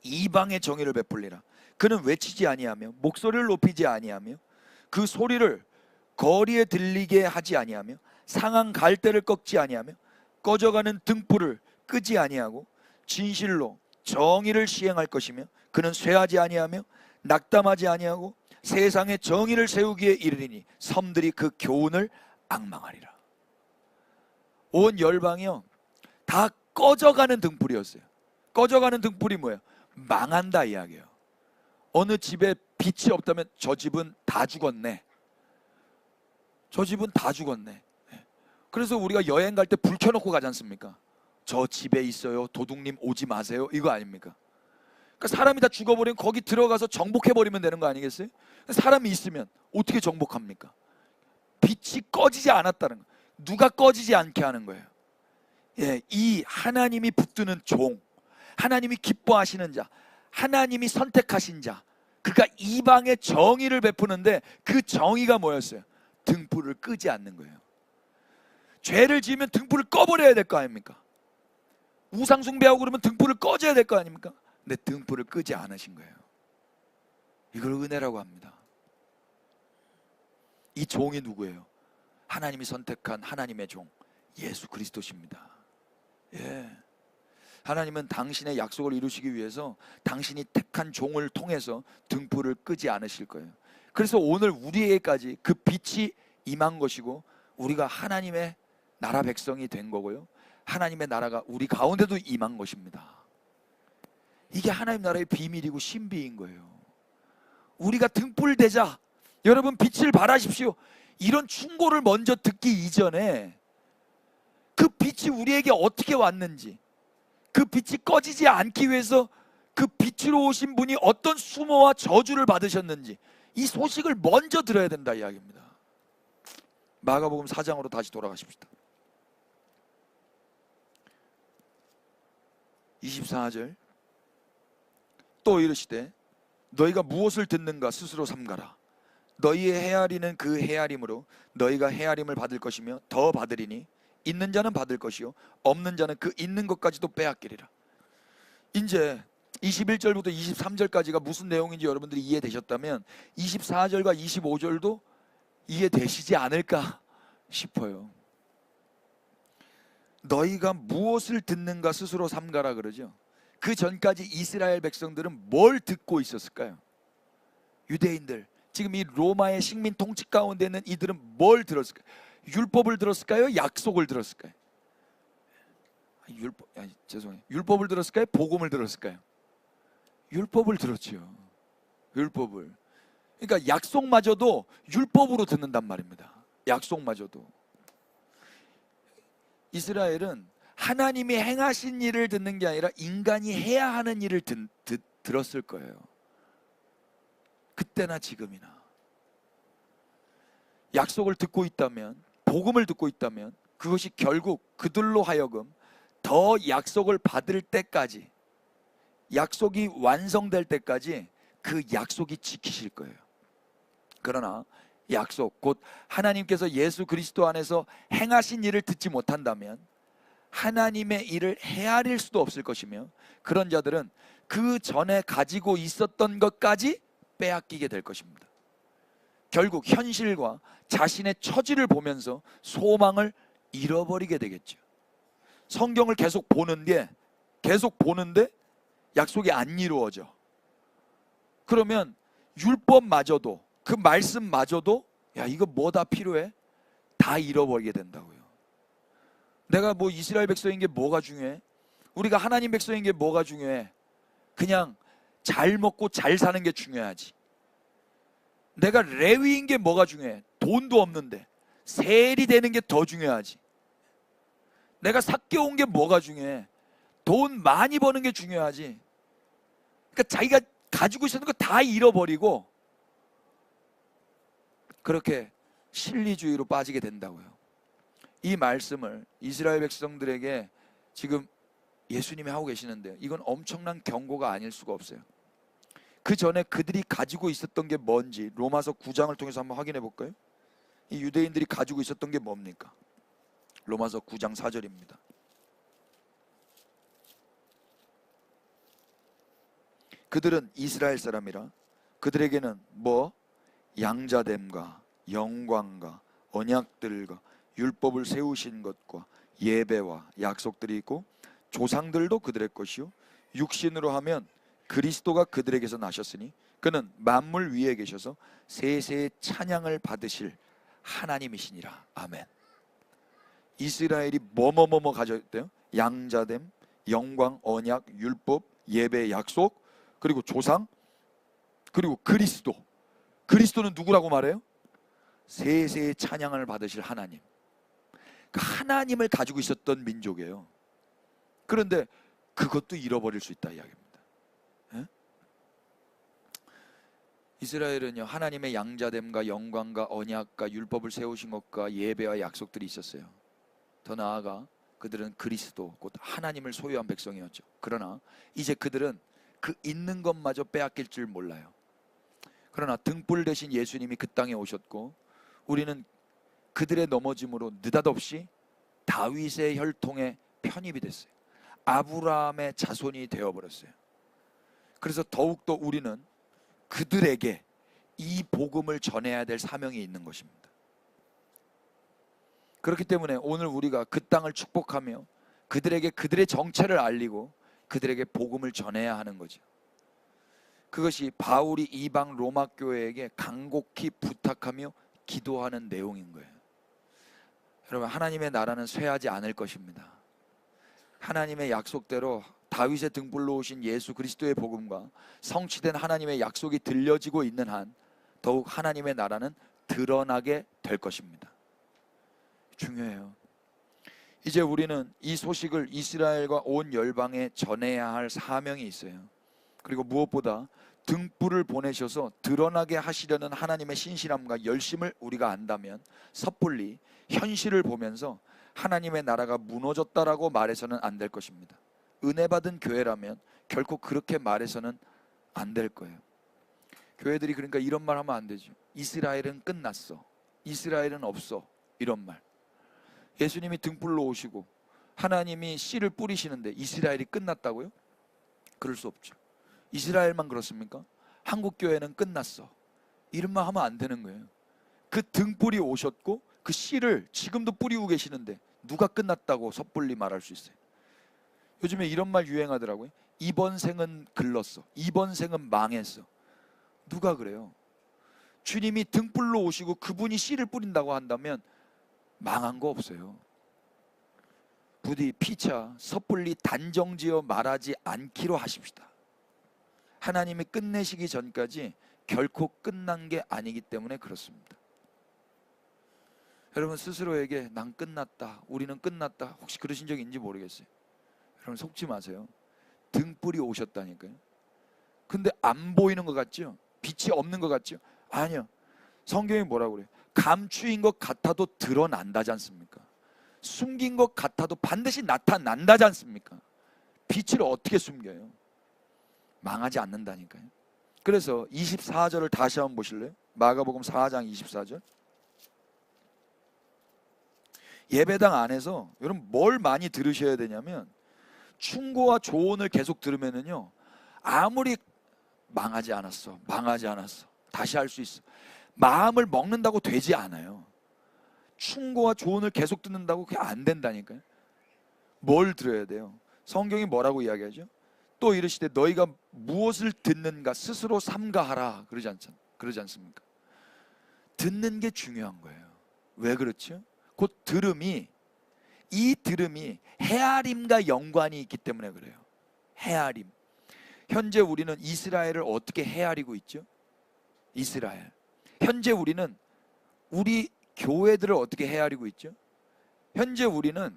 이방의 정의를 베풀리라. 그는 외치지 아니하며 목소리를 높이지 아니하며 그 소리를 거리에 들리게 하지 아니하며 상한 갈대를 꺾지 아니하며 꺼져가는 등불을 끄지 아니하고 진실로 정의를 시행할 것이며 그는 쇠하지 아니하며 낙담하지 아니하고 세상에 정의를 세우기에 이르리니 섬들이 그 교훈을 앙망하리라. 온 열방이요 다 꺼져가는 등불이었어요. 꺼져가는 등불이 뭐예요? 망한다 이야기예요. 어느 집에 빛이 없다면 저 집은 다 죽었네. 저 집은 다 죽었네. 그래서 우리가 여행 갈 때 불 켜놓고 가지 않습니까? 저 집에 있어요, 도둑님 오지 마세요, 이거 아닙니까? 그러니까 사람이 다 죽어버리면 거기 들어가서 정복해버리면 되는 거 아니겠어요? 사람이 있으면 어떻게 정복합니까? 빛이 꺼지지 않았다는 거. 누가 꺼지지 않게 하는 거예요. 예, 이 하나님이 붙드는 종, 하나님이 기뻐하시는 자, 하나님이 선택하신 자, 그가 이방의 정의를 베푸는데 그 정의가 뭐였어요? 등불을 끄지 않는 거예요. 죄를 지으면 등불을 꺼버려야 될 거 아닙니까? 우상 숭배하고 그러면 등불을 꺼줘야 될 거 아닙니까? 근데 등불을 끄지 않으신 거예요. 이걸 은혜라고 합니다. 이 종이 누구예요? 하나님이 선택한 하나님의 종 예수 그리스도십니다. 예. 하나님은 당신의 약속을 이루시기 위해서 당신이 택한 종을 통해서 등불을 끄지 않으실 거예요. 그래서 오늘 우리에게까지 그 빛이 임한 것이고 우리가 하나님의 나라 백성이 된 거고요, 하나님의 나라가 우리 가운데도 임한 것입니다. 이게 하나님 나라의 비밀이고 신비인 거예요. 우리가 등불 되자, 여러분 빛을 발하십시오, 이런 충고를 먼저 듣기 이전에 그 빛이 우리에게 어떻게 왔는지, 그 빛이 꺼지지 않기 위해서 그 빛으로 오신 분이 어떤 수모와 저주를 받으셨는지 이 소식을 먼저 들어야 된다 이야기입니다. 마가복음 4장으로 다시 돌아가십시다. 24절. 또 이르시되 너희가 무엇을 듣는가 스스로 삼가라. 너희의 헤아리는 그 헤아림으로 너희가 헤아림을 받을 것이며 더 받으리니 있는 자는 받을 것이요 없는 자는 그 있는 것까지도 빼앗기리라. 이제 21절부터 23절까지가 무슨 내용인지 여러분들이 이해되셨다면 24절과 25절도 이해되시지 않을까 싶어요. 너희가 무엇을 듣는가 스스로 삼가라 그러죠. 그 전까지 이스라엘 백성들은 뭘 듣고 있었을까요? 유대인들, 지금 이 로마의 식민 통치 가운데 있는 이들은 뭘 들었을까요? 율법을 들었을까요? 약속을 들었을까요? 율법을 들었을까요? 복음을 들었을까요? 율법을 들었죠. 율법을. 그러니까 약속마저도 율법으로 듣는단 말입니다. 약속마저도. 이스라엘은 하나님이 행하신 일을 듣는 게 아니라 인간이 해야 하는 일을 들었을 거예요. 그때나 지금이나. 약속을 듣고 있다면, 복음을 듣고 있다면 그것이 결국 그들로 하여금 더 약속을 받을 때까지, 약속이 완성될 때까지 그 약속이 지키실 거예요. 그러나 약속, 곧 하나님께서 예수 그리스도 안에서 행하신 일을 듣지 못한다면 하나님의 일을 헤아릴 수도 없을 것이며 그런 자들은 그 전에 가지고 있었던 것까지 빼앗기게 될 것입니다. 결국 현실과 자신의 처지를 보면서 소망을 잃어버리게 되겠죠. 성경을 계속 보는데 약속이 안 이루어져. 그러면 율법마저도, 그 말씀마저도 야 이거 뭐 다 필요해? 다 잃어버리게 된다고요. 내가 뭐 이스라엘 백성인 게 뭐가 중요해? 우리가 하나님 백성인 게 뭐가 중요해? 그냥 잘 먹고 잘 사는 게 중요하지. 내가 레위인 게 뭐가 중요해? 돈도 없는데 세리 되는 게 더 중요하지. 내가 삭겨온 게 뭐가 중요해? 돈 많이 버는 게 중요하지. 그러니까 자기가 가지고 있었던 거 다 잃어버리고 그렇게 실리주의로 빠지게 된다고요. 이 말씀을 이스라엘 백성들에게 지금 예수님이 하고 계시는데 이건 엄청난 경고가 아닐 수가 없어요. 그 전에 그들이 가지고 있었던 게 뭔지 로마서 9장을 통해서 한번 확인해 볼까요? 이 유대인들이 가지고 있었던 게 뭡니까? 로마서 9장 4절입니다. 그들은 이스라엘 사람이라 그들에게는 뭐 양자됨과 영광과 언약들과 율법을 세우신 것과 예배와 약속들이 있고 조상들도 그들의 것이요 육신으로 하면 그리스도가 그들에게서 나셨으니 그는 만물 위에 계셔서 세세의 찬양을 받으실 하나님이시니라. 아멘. 이스라엘이 뭐뭐뭐뭐 가졌대요? 양자됨, 영광, 언약, 율법, 예배, 약속, 그리고 조상, 그리고 그리스도. 그리스도는 누구라고 말해요? 세세의 찬양을 받으실 하나님. 그 하나님을 가지고 있었던 민족이에요. 그런데 그것도 잃어버릴 수 있다 이야기입니다. 예? 이스라엘은요, 하나님의 양자됨과 영광과 언약과 율법을 세우신 것과 예배와 약속들이 있었어요. 더 나아가 그들은 그리스도 곧 하나님을 소유한 백성이었죠. 그러나 이제 그들은 그 있는 것마저 빼앗길 줄 몰라요. 그러나 등불 대신 예수님이 그 땅에 오셨고 우리는 그들의 넘어짐으로 느닷없이 다윗의 혈통에 편입이 됐어요. 아브라함의 자손이 되어버렸어요. 그래서 더욱더 우리는 그들에게 이 복음을 전해야 될 사명이 있는 것입니다. 그렇기 때문에 오늘 우리가 그 땅을 축복하며 그들에게 그들의 정체를 알리고 그들에게 복음을 전해야 하는 거죠. 그것이 바울이 이방 로마 교회에게 간곡히 부탁하며 기도하는 내용인 거예요. 여러분, 하나님의 나라는 쇠하지 않을 것입니다. 하나님의 약속대로 다윗의 등불로 오신 예수 그리스도의 복음과 성취된 하나님의 약속이 들려지고 있는 한 더욱 하나님의 나라는 드러나게 될 것입니다. 중요해요. 이제 우리는 이 소식을 이스라엘과 온 열방에 전해야 할 사명이 있어요. 그리고 무엇보다 등불을 보내셔서 드러나게 하시려는 하나님의 신실함과 열심을 우리가 안다면 섣불리 현실을 보면서 하나님의 나라가 무너졌다라고 말해서는 안 될 것입니다. 은혜 받은 교회라면 결코 그렇게 말해서는 안 될 거예요. 교회들이 그러니까 이런 말 하면 안 되죠. 이스라엘은 끝났어, 이스라엘은 없어, 이런 말. 예수님이 등불로 오시고 하나님이 씨를 뿌리시는데 이스라엘이 끝났다고요? 그럴 수 없죠. 이스라엘만 그렇습니까? 한국교회는 끝났어, 이런 말 하면 안 되는 거예요. 그 등불이 오셨고 그 씨를 지금도 뿌리고 계시는데 누가 끝났다고 섣불리 말할 수 있어요? 요즘에 이런 말 유행하더라고요. 이번 생은 글렀어, 이번 생은 망했어. 누가 그래요? 주님이 등불로 오시고 그분이 씨를 뿌린다고 한다면 망한 거 없어요. 부디 피차 섣불리 단정지어 말하지 않기로 하십시다. 하나님이 끝내시기 전까지 결코 끝난 게 아니기 때문에 그렇습니다. 여러분 스스로에게 난 끝났다, 우리는 끝났다, 혹시 그러신 적 있는지 모르겠어요. 여러분 속지 마세요. 등불이 오셨다니까요. 근데 안 보이는 것 같죠? 빛이 없는 것 같죠? 아니요. 성경이 뭐라고 그래요? 감추인 것 같아도 드러난다지 않습니까? 숨긴 것 같아도 반드시 나타난다지 않습니까? 빛을 어떻게 숨겨요? 망하지 않는다니까요. 그래서 24절을 다시 한번 보실래요? 마가복음 4장 24절. 예배당 안에서 여러분 뭘 많이 들으셔야 되냐면 충고와 조언을 계속 들으면은요, 아무리 망하지 않았어, 망하지 않았어, 다시 할 수 있어, 마음을 먹는다고 되지 않아요. 충고와 조언을 계속 듣는다고 그게 안 된다니까요. 뭘 들어야 돼요? 성경이 뭐라고 이야기하죠? 또 이르시되 너희가 무엇을 듣는가 스스로 삼가하라 그러지 않습니까? 듣는 게 중요한 거예요. 왜 그렇죠? 곧 이 들음이 헤아림과 연관이 있기 때문에 그래요. 헤아림. 현재 우리는 이스라엘을 어떻게 헤아리고 있죠? 이스라엘. 현재 우리는 우리 교회들을 어떻게 헤아리고 있죠? 현재 우리는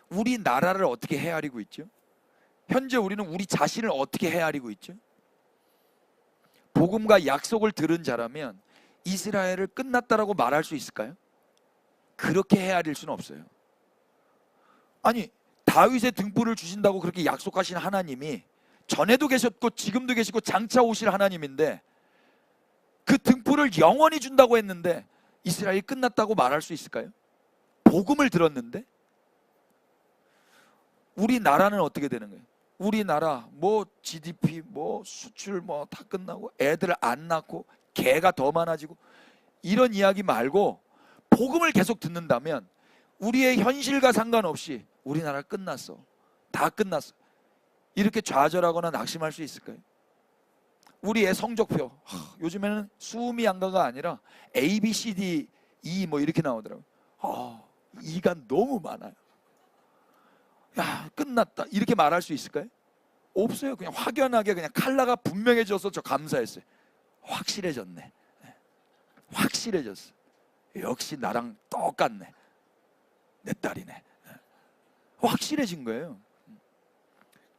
우리 나라를 어떻게 헤아리고 있죠? 현재 우리는 우리 자신을 어떻게 헤아리고 있죠? 복음과 약속을 들은 자라면 이스라엘을 끝났다라고 말할 수 있을까요? 그렇게 헤아릴 수는 없어요. 아니, 다윗의 등불을 주신다고 그렇게 약속하신 하나님이 전에도 계셨고 지금도 계시고 장차 오실 하나님인데 그 등불을 영원히 준다고 했는데 이스라엘이 끝났다고 말할 수 있을까요? 복음을 들었는데. 우리 나라는 어떻게 되는 거예요? 우리나라 뭐 GDP 뭐 수출 뭐 다 끝나고 애들 안 낳고 개가 더 많아지고 이런 이야기 말고 복음을 계속 듣는다면 우리의 현실과 상관없이 우리나라 끝났어, 다 끝났어, 이렇게 좌절하거나 낙심할 수 있을까요? 우리의 성적표, 요즘에는 수미 양가가 아니라 A, B, C, D, E 뭐 이렇게 나오더라고요. E가 너무 많아요. 야, 끝났다 이렇게 말할 수 있을까요? 없어요. 그냥 확연하게 그냥 컬러가 분명해져서 저 감사했어요. 확실해졌네. 확실해졌어. 역시 나랑 똑같네. 내 딸이네. 확실해진 거예요.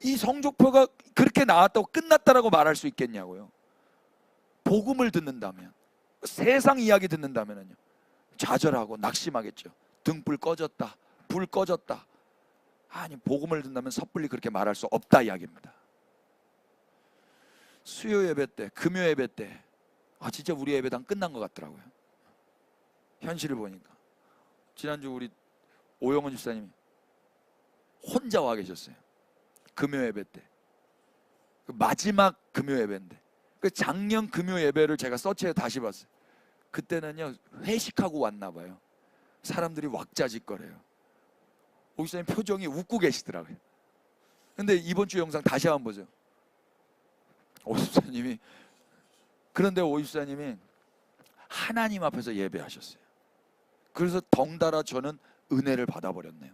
이 성적표가 그렇게 나왔다고 끝났다라고 말할 수 있겠냐고요. 복음을 듣는다면, 세상 이야기 듣는다면요, 좌절하고 낙심하겠죠. 등불 꺼졌다, 불 꺼졌다. 아니, 복음을 듣는다면 섣불리 그렇게 말할 수 없다 이야기입니다. 수요 예배 때, 금요 예배 때, 진짜 우리 예배당 끝난 것 같더라고요. 현실을 보니까. 지난주 우리 오영원 집사님이 혼자 와 계셨어요. 금요 예배 때. 그 마지막 금요 예배인데, 그 작년 금요 예배를 제가 서치해 다시 봤어요. 그때는요, 회식하고 왔나 봐요. 사람들이 왁자지껄해요. 오 집사님 표정이 웃고 계시더라고요. 근데 이번 주 영상 다시 한번 보세요. 오 집사님이, 그런데 오 집사님이 하나님 앞에서 예배하셨어요. 그래서 덩달아 저는 은혜를 받아버렸네요.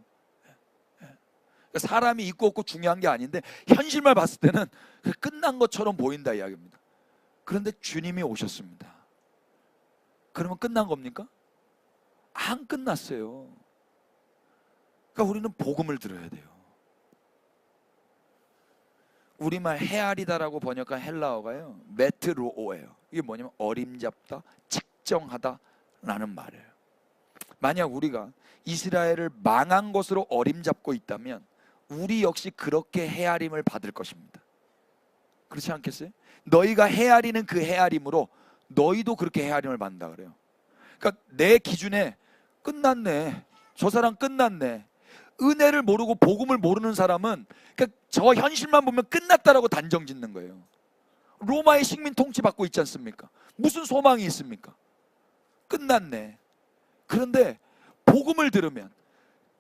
사람이 있고 없고 중요한 게 아닌데 현실만 봤을 때는 끝난 것처럼 보인다 이야기입니다. 그런데 주님이 오셨습니다. 그러면 끝난 겁니까? 안 끝났어요. 그러니까 우리는 복음을 들어야 돼요. 우리말 헤아리다라고 번역한 헬라어가요, 메트로오예요. 이게 뭐냐면 어림잡다, 측정하다라는 말이에요. 만약 우리가 이스라엘을 망한 것으로 어림잡고 있다면 우리 역시 그렇게 헤아림을 받을 것입니다. 그렇지 않겠어요? 너희가 헤아리는 그 헤아림으로 너희도 그렇게 헤아림을 받는다 그래요. 그러니까 내 기준에 끝났네, 저 사람 끝났네, 은혜를 모르고 복음을 모르는 사람은 그러니까 저 현실만 보면 끝났다라고 단정 짓는 거예요. 로마의 식민 통치 받고 있지 않습니까? 무슨 소망이 있습니까? 끝났네. 그런데 복음을 들으면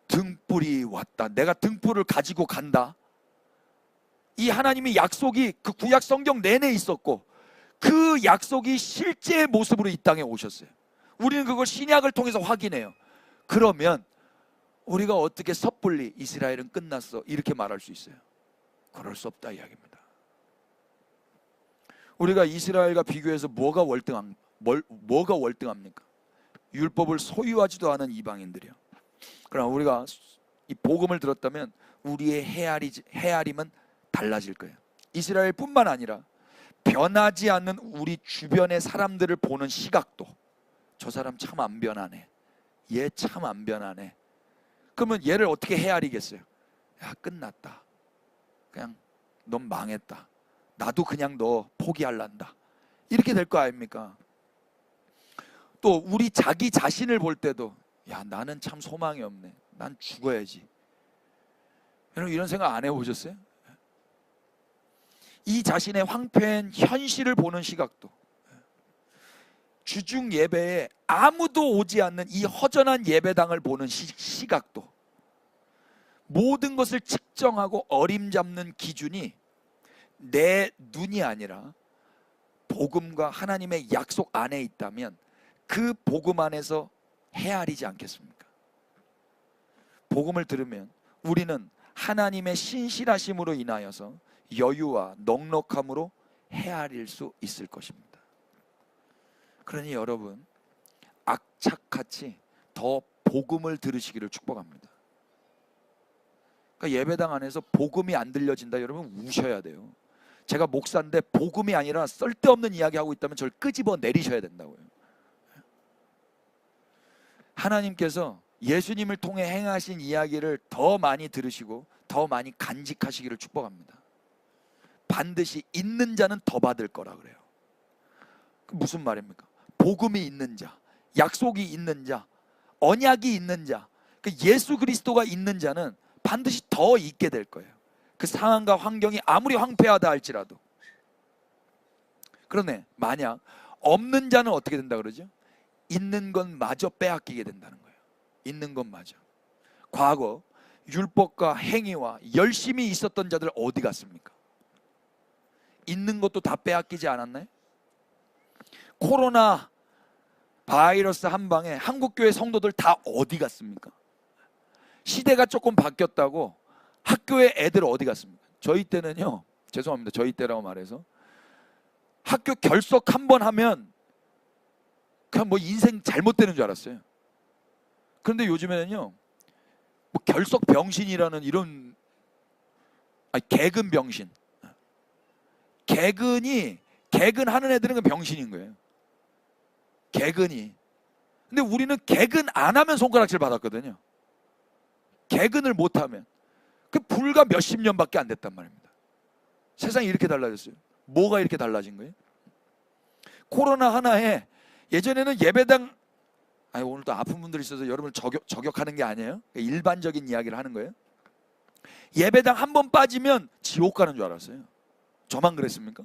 등불이 왔다, 내가 등불을 가지고 간다, 이 하나님의 약속이 그 구약 성경 내내 있었고 그 약속이 실제의 모습으로 이 땅에 오셨어요. 우리는 그걸 신약을 통해서 확인해요. 그러면 우리가 어떻게 섣불리 이스라엘은 끝났어 이렇게 말할 수 있어요? 그럴 수 없다 이야기입니다. 우리가 이스라엘과 비교해서 뭐가 월등합니까? 율법을 소유하지도 않은 이방인들이요. 그러나 우리가 이 복음을 들었다면 우리의 헤아림은 달라질 거예요. 이스라엘뿐만 아니라 변하지 않는 우리 주변의 사람들을 보는 시각도, 저 사람 참 안 변하네, 얘 참 안 변하네. 그러면 얘를 어떻게 헤아리겠어요? 야, 끝났다, 그냥 넌 망했다, 나도 그냥 너 포기할란다, 이렇게 될 거 아닙니까? 또 우리 자기 자신을 볼 때도, 야, 나는 참 소망이 없네, 난 죽어야지. 여러분 이런 생각 안 해보셨어요? 이 자신의 황폐한 현실을 보는 시각도, 주중 예배에 아무도 오지 않는 이 허전한 예배당을 보는 시각도, 모든 것을 측정하고 어림잡는 기준이 내 눈이 아니라 복음과 하나님의 약속 안에 있다면 그 복음 안에서 헤아리지 않겠습니까? 복음을 들으면 우리는 하나님의 신실하심으로 인하여서 여유와 넉넉함으로 헤아릴 수 있을 것입니다. 그러니 여러분, 악착같이 더 복음을 들으시기를 축복합니다. 그러니까 예배당 안에서 복음이 안 들려진다, 여러분 우셔야 돼요. 제가 목사인데 복음이 아니라 쓸데없는 이야기하고 있다면 저를 끄집어 내리셔야 된다고요. 하나님께서 예수님을 통해 행하신 이야기를 더 많이 들으시고 더 많이 간직하시기를 축복합니다. 반드시 있는 자는 더 받을 거라 그래요. 무슨 말입니까? 복음이 있는 자, 약속이 있는 자, 언약이 있는 자, 예수 그리스도가 있는 자는 반드시 더 있게 될 거예요. 그 상황과 환경이 아무리 황폐하다 할지라도. 그러네. 만약 없는 자는 어떻게 된다 그러죠? 있는 것마저 빼앗기게 된다는 거예요. 있는 것마저. 과거 율법과 행위와 열심히 있었던 자들 어디 갔습니까? 있는 것도 다 빼앗기지 않았나요? 코로나 바이러스 한 방에 한국교회 성도들 다 어디 갔습니까? 시대가 조금 바뀌었다고 학교에 애들 어디 갔습니까? 저희 때는요, 죄송합니다, 저희 때라고 말해서 학교 결석 한 번 하면 그냥 뭐 인생 잘못되는 줄 알았어요. 그런데 요즘에는요, 뭐 결석 병신이라는 이런, 아니 개근 병신, 개근하는 애들은 그 병신인 거예요. 개근이. 근데 우리는 개근 안 하면 손가락질 받았거든요. 개근을 못 하면. 그 불과 몇십 년밖에 안 됐단 말입니다. 세상이 이렇게 달라졌어요. 뭐가 이렇게 달라진 거예요? 코로나 하나에, 예전에는 예배당, 아니 오늘 또 아픈 분들이 있어서 여러분을 저격하는 게 아니에요. 일반적인 이야기를 하는 거예요. 예배당 한 번 빠지면 지옥 가는 줄 알았어요. 저만 그랬습니까?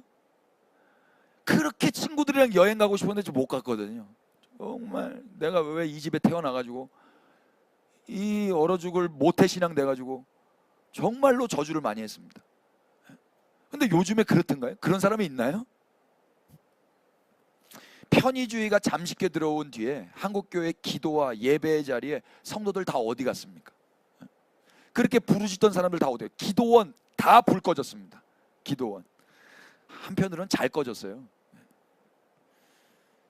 그렇게 친구들이랑 여행 가고 싶었는데 못 갔거든요. 정말 내가 왜 이 집에 태어나가지고 이 얼어 죽을 모태신앙 돼가지고 정말로 저주를 많이 했습니다. 근데 요즘에 그렇던가요? 그런 사람이 있나요? 편의주의가 잠식해 들어온 뒤에 한국교회 기도와 예배의 자리에 성도들 다 어디 갔습니까? 그렇게 부르짖던 사람들 다 어디에? 기도원 다 불 꺼졌습니다. 기도원. 한편으로는 잘 꺼졌어요.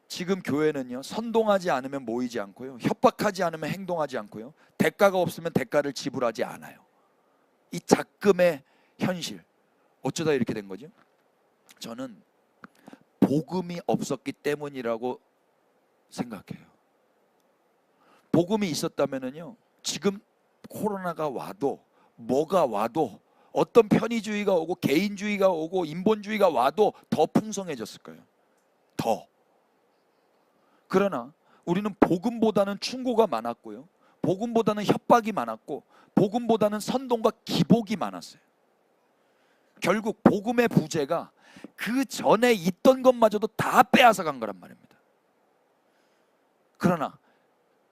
지금 교회는요, 선동하지 않으면 모이지 않고요, 협박하지 않으면 행동하지 않고요, 대가가 없으면 대가를 지불하지 않아요. 이 작금의 현실, 어쩌다 이렇게 된 거죠? 저는 복음이 없었기 때문이라고 생각해요. 복음이 있었다면요, 지금 코로나가 와도 뭐가 와도 어떤 편의주의가 오고 개인주의가 오고 인본주의가 와도 더 풍성해졌을 거예요. 더. 그러나 우리는 복음보다는 충고가 많았고요, 복음보다는 협박이 많았고, 복음보다는 선동과 기복이 많았어요. 결국 복음의 부재가 그 전에 있던 것마저도 다 빼앗아 간 거란 말입니다. 그러나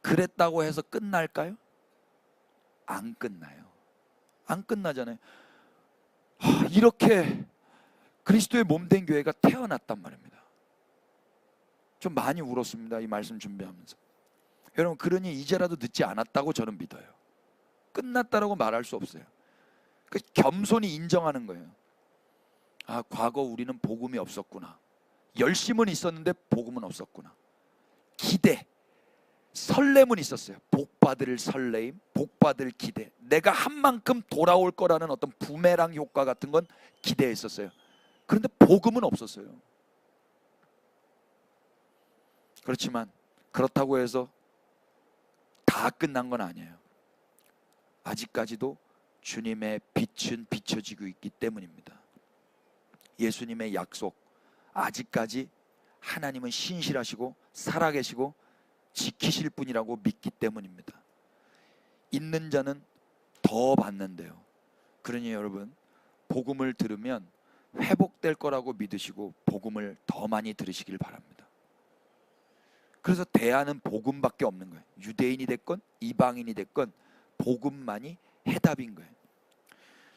그랬다고 해서 끝날까요? 안 끝나요. 안 끝나잖아요. 이렇게 그리스도의 몸된 교회가 태어났단 말입니다. 좀 많이 울었습니다, 이 말씀 준비하면서. 여러분, 그러니 이제라도 늦지 않았다고 저는 믿어요. 끝났다라고 말할 수 없어요. 그 겸손히 인정하는 거예요. 아, 과거 우리는 복음이 없었구나. 열심은 있었는데 복음은 없었구나. 기대, 설렘은 있었어요. 복받을 설레임, 복받을 기대, 내가 한 만큼 돌아올 거라는 어떤 부메랑 효과 같은 건 기대했었어요. 그런데 복음은 없었어요. 그렇지만 그렇다고 해서 다 끝난 건 아니에요. 아직까지도 주님의 빛은 비춰지고 있기 때문입니다. 예수님의 약속, 아직까지 하나님은 신실하시고 살아계시고 지키실 분이라고 믿기 때문입니다. 있는 자는 더 받는데요. 그러니 여러분, 복음을 들으면 회복될 거라고 믿으시고 복음을 더 많이 들으시길 바랍니다. 그래서 대안은 복음밖에 없는 거예요. 유대인이 됐건 이방인이 됐건 복음만이 해답인 거예요.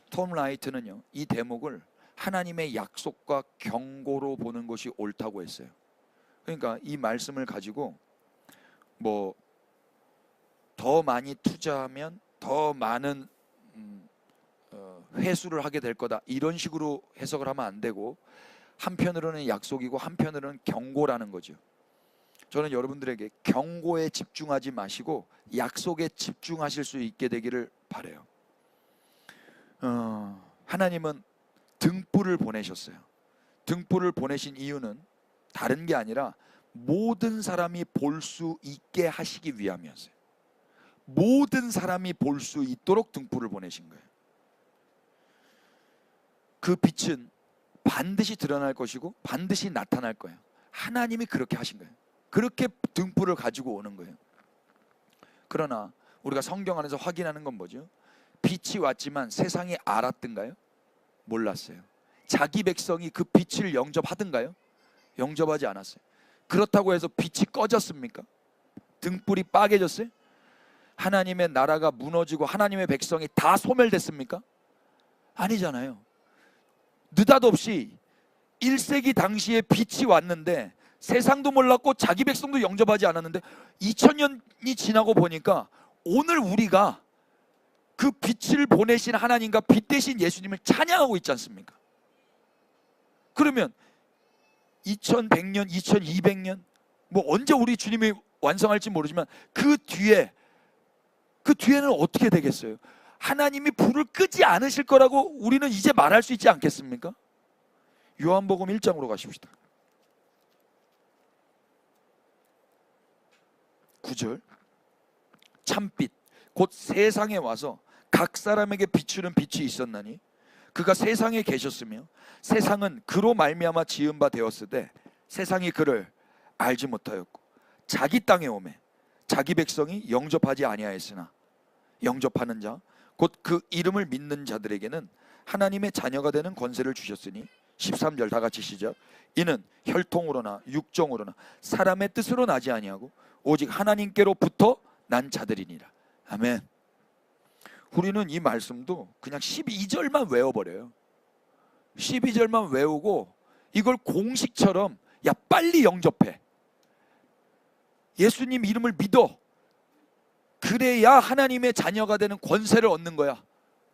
톰 라이트는요, 이 대목을 하나님의 약속과 경고로 보는 것이 옳다고 했어요. 그러니까 이 말씀을 가지고 뭐 더 많이 투자하면 더 많은 회수를 하게 될 거다, 이런 식으로 해석을 하면 안 되고, 한편으로는 약속이고 한편으로는 경고라는 거죠. 저는 여러분들에게 경고에 집중하지 마시고 약속에 집중하실 수 있게 되기를 바라요. 하나님은 등불을 보내셨어요. 등불을 보내신 이유는 다른 게 아니라 모든 사람이 볼 수 있게 하시기 위함이었어요. 모든 사람이 볼 수 있도록 등불을 보내신 거예요. 그 빛은 반드시 드러날 것이고 반드시 나타날 거예요. 하나님이 그렇게 하신 거예요. 그렇게 등불을 가지고 오는 거예요. 그러나 우리가 성경 안에서 확인하는 건 뭐죠? 빛이 왔지만 세상이 알았던가요? 몰랐어요. 자기 백성이 그 빛을 영접하던가요? 영접하지 않았어요. 그렇다고 해서 빛이 꺼졌습니까? 등불이 빠개졌어요? 하나님의 나라가 무너지고 하나님의 백성이 다 소멸됐습니까? 아니잖아요. 느닷없이 1세기 당시에 빛이 왔는데 세상도 몰랐고 자기 백성도 영접하지 않았는데 2000년이 지나고 보니까 오늘 우리가 그 빛을 보내신 하나님과 빛 대신 예수님을 찬양하고 있지 않습니까? 그러면 2100년, 2200년 뭐 언제 우리 주님이 완성할지 모르지만 그 뒤에는 어떻게 되겠어요? 하나님이 불을 끄지 않으실 거라고 우리는 이제 말할 수 있지 않겠습니까? 요한복음 1장으로 가십시다. 9절. 참빛 곧 세상에 와서 각 사람에게 비추는 빛이 있었나니 그가 세상에 계셨으며 세상은 그로 말미암아 지은 바 되었으되 세상이 그를 알지 못하였고 자기 땅에 오매 자기 백성이 영접하지 아니하였으나 영접하는 자 곧 그 이름을 믿는 자들에게는 하나님의 자녀가 되는 권세를 주셨으니 13절 다 같이 시작. 이는 혈통으로나 육정으로나 사람의 뜻으로 나지 아니하고 오직 하나님께로부터 난 자들이니라. 아멘. 우리는 이 말씀도 그냥 12절만 외워버려요. 12절만 외우고 이걸 공식처럼 야 빨리 영접해, 예수님 이름을 믿어, 그래야 하나님의 자녀가 되는 권세를 얻는 거야.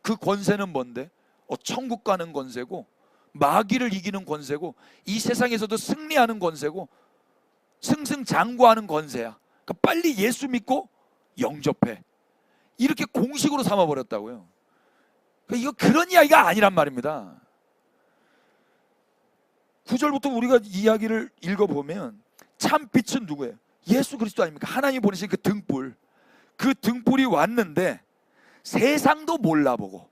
그 권세는 뭔데? 천국 가는 권세고 마귀를 이기는 권세고 이 세상에서도 승리하는 권세고 승승장구하는 권세야. 그러니까 빨리 예수 믿고 영접해, 이렇게 공식으로 삼아버렸다고요. 그러니까 이거 그런 이야기가 아니란 말입니다. 9절부터 우리가 이야기를 읽어보면 참 빛은 누구예요? 예수 그리스도 아닙니까? 하나님이 보내신 그 등불, 그 등불이 왔는데 세상도 몰라보고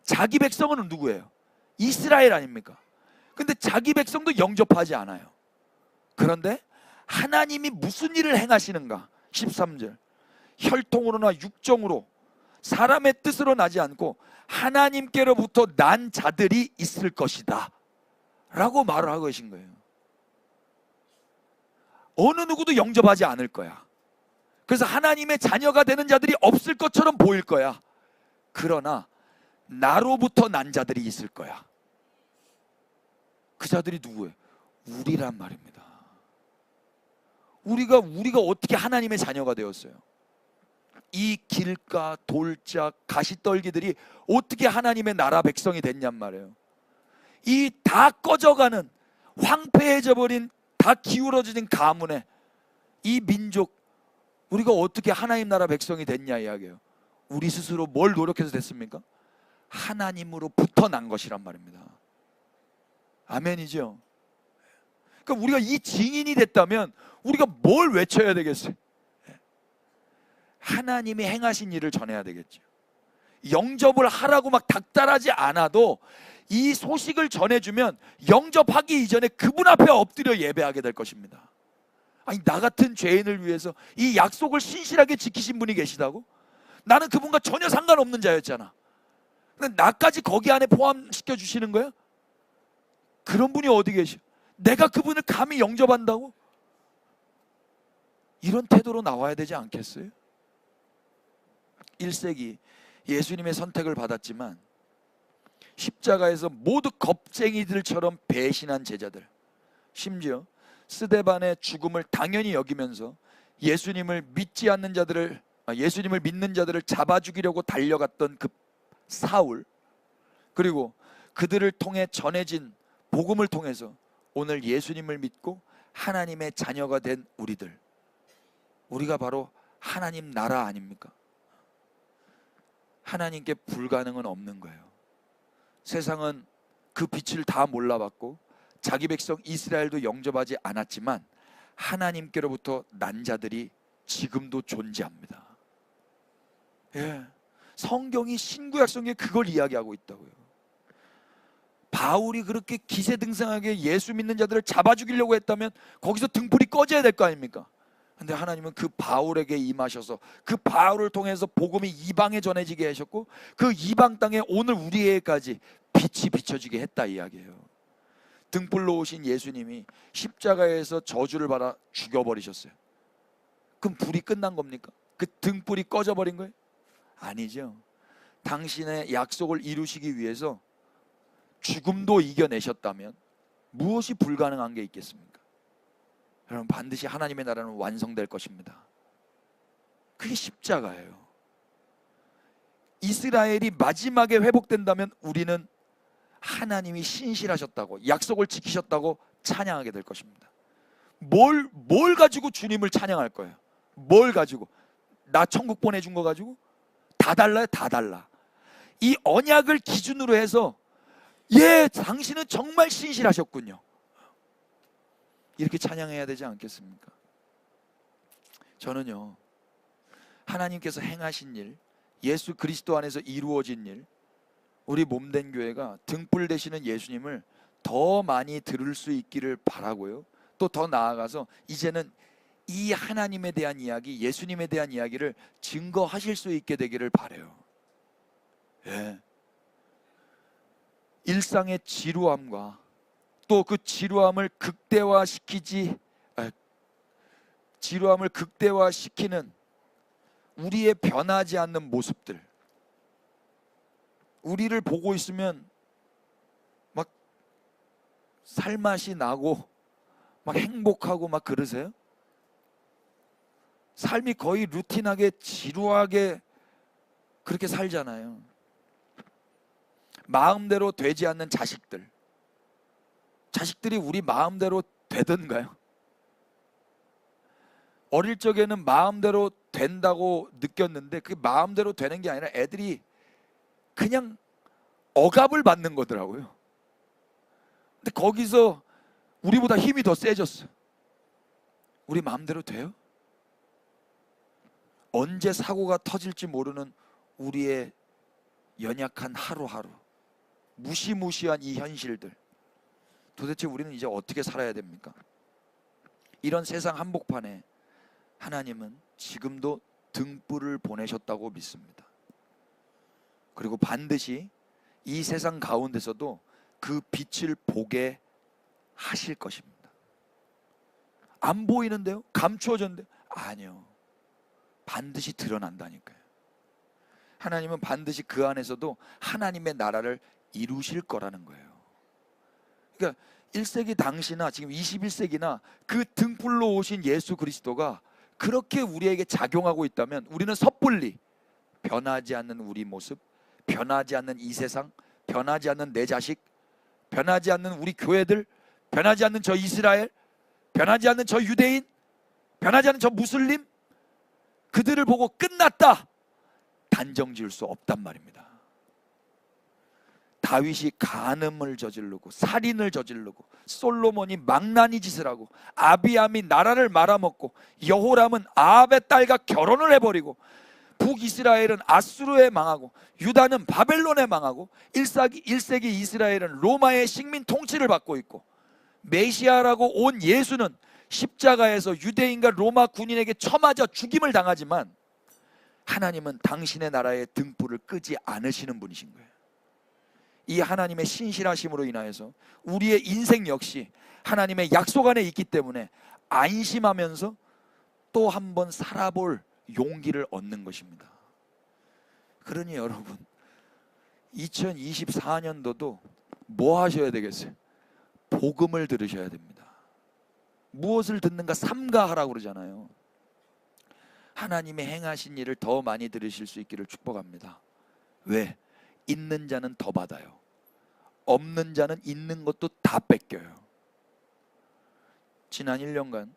자기 백성은 누구예요? 이스라엘 아닙니까? 근데 자기 백성도 영접하지 않아요. 그런데 하나님이 무슨 일을 행하시는가? 13절. 혈통으로나 육정으로 사람의 뜻으로 나지 않고 하나님께로부터 난 자들이 있을 것이다 라고 말을 하고 계신 거예요. 어느 누구도 영접하지 않을 거야. 그래서 하나님의 자녀가 되는 자들이 없을 것처럼 보일 거야. 그러나 나로부터 난 자들이 있을 거야. 그 자들이 누구예요? 우리란 말입니다. 우리가 어떻게 하나님의 자녀가 되었어요? 이 길가, 돌짝, 가시떨기들이 어떻게 하나님의 나라 백성이 됐냔 말이에요. 이 다 꺼져가는, 황폐해져 버린, 다 기울어진 가문에 이 민족, 우리가 어떻게 하나님 나라 백성이 됐냐 이야기예요. 우리 스스로 뭘 노력해서 됐습니까? 하나님으로부터 난 것이란 말입니다. 아멘이죠? 그러니까 우리가 이 증인이 됐다면 우리가 뭘 외쳐야 되겠어요? 하나님이 행하신 일을 전해야 되겠죠. 영접을 하라고 막 닥달하지 않아도 이 소식을 전해주면 영접하기 이전에 그분 앞에 엎드려 예배하게 될 것입니다. 아니, 나 같은 죄인을 위해서 이 약속을 신실하게 지키신 분이 계시다고? 나는 그분과 전혀 상관없는 자였잖아. 근데 나까지 거기 안에 포함시켜 주시는 거야? 그런 분이 어디 계셔? 내가 그분을 감히 영접한다고? 이런 태도로 나와야 되지 않겠어요? 1세기 예수님의 선택을 받았지만 십자가에서 모두 겁쟁이들처럼 배신한 제자들, 심지어 스데반의 죽음을 당연히 여기면서 예수님을 믿는 자들을 잡아 죽이려고 달려갔던 그 사울, 그리고 그들을 통해 전해진 복음을 통해서 오늘 예수님을 믿고 하나님의 자녀가 된 우리들, 우리가 바로 하나님 나라 아닙니까? 하나님께 불가능은 없는 거예요. 세상은 그 빛을 다 몰라봤고 자기 백성 이스라엘도 영접하지 않았지만 하나님께로부터 난 자들이 지금도 존재합니다. 예, 성경이, 신구약 성경에 그걸 이야기하고 있다고요. 바울이 그렇게 기세등등하게 예수 믿는 자들을 잡아 죽이려고 했다면 거기서 등불이 꺼져야 될 거 아닙니까? 근데 하나님은 그 바울에게 임하셔서 그 바울을 통해서 복음이 이방에 전해지게 하셨고, 그 이방 땅에 오늘 우리에게까지 빛이 비춰지게 했다 이야기예요. 등불로 오신 예수님이 십자가에서 저주를 받아 죽여버리셨어요. 그럼 불이 끝난 겁니까? 그 등불이 꺼져버린 거예요? 아니죠. 당신의 약속을 이루시기 위해서 죽음도 이겨내셨다면 무엇이 불가능한 게 있겠습니까? 여러분, 반드시 하나님의 나라는 완성될 것입니다. 그게 십자가예요. 이스라엘이 마지막에 회복된다면 우리는 하나님이 신실하셨다고, 약속을 지키셨다고 찬양하게 될 것입니다. 뭘 가지고 주님을 찬양할 거예요? 뭘 가지고? 나 천국 보내준 거 가지고? 다 달라요, 다 달라. 이 언약을 기준으로 해서, 예, 당신은 정말 신실하셨군요, 이렇게 찬양해야 되지 않겠습니까? 저는요, 하나님께서 행하신 일, 예수 그리스도 안에서 이루어진 일, 우리 몸된 교회가 등불 되시는 예수님을 더 많이 들을 수 있기를 바라고요. 또 더 나아가서 이제는 이 하나님에 대한 이야기, 예수님에 대한 이야기를 증거하실 수 있게 되기를 바라요. 예. 일상의 지루함과 또 그 지루함을 극대화시키는 우리의 변하지 않는 모습들, 우리를 보고 있으면 막 살맛이 나고 막 행복하고 막 그러세요? 삶이 거의 루틴하게 지루하게 그렇게 살잖아요. 마음대로 되지 않는 자식들이 우리 마음대로 되던가요? 어릴 적에는 마음대로 된다고 느꼈는데 그게 마음대로 되는 게 아니라 애들이 그냥 억압을 받는 거더라고요. 근데 거기서 우리보다 힘이 더 세졌어. 우리 마음대로 돼요? 언제 사고가 터질지 모르는 우리의 연약한 하루하루, 무시무시한 이 현실들, 도대체 우리는 이제 어떻게 살아야 됩니까? 이런 세상 한복판에 하나님은 지금도 등불을 보내셨다고 믿습니다. 그리고 반드시 이 세상 가운데서도 그 빛을 보게 하실 것입니다. 안 보이는데요? 감추어졌는데요? 아니요, 반드시 드러난다니까요. 하나님은 반드시 그 안에서도 하나님의 나라를 이루실 거라는 거예요. 그러니까 1세기 당시나 지금 21세기나 그 등불로 오신 예수 그리스도가 그렇게 우리에게 작용하고 있다면 우리는 섣불리 변하지 않는 우리 모습, 변하지 않는 이 세상, 변하지 않는 내 자식, 변하지 않는 우리 교회들, 변하지 않는 저 이스라엘, 변하지 않는 저 유대인, 변하지 않는 저 무슬림, 그들을 보고 끝났다 단정 지을 수 없단 말입니다. 다윗이 간음을 저지르고 살인을 저지르고 솔로몬이 망나니 짓을 하고 아비암이 나라를 말아먹고 여호람은 아합의 딸과 결혼을 해버리고 북이스라엘은 아수르에 망하고 유다는 바벨론에 망하고 1세기 이스라엘은 로마의 식민 통치를 받고 있고 메시아라고 온 예수는 십자가에서 유대인과 로마 군인에게 쳐맞아 죽임을 당하지만 하나님은 당신의 나라의 등불을 끄지 않으시는 분이신 거예요. 이 하나님의 신실하심으로 인하여서 우리의 인생 역시 하나님의 약속 안에 있기 때문에 안심하면서 또 한 번 살아볼 용기를 얻는 것입니다. 그러니 여러분, 2024년도도 뭐 하셔야 되겠어요? 복음을 들으셔야 됩니다. 무엇을 듣는가? 삼가하라고 그러잖아요. 하나님의 행하신 일을 더 많이 들으실 수 있기를 축복합니다. 왜? 있는 자는 더 받아요. 없는 자는 있는 것도 다 뺏겨요. 지난 1년간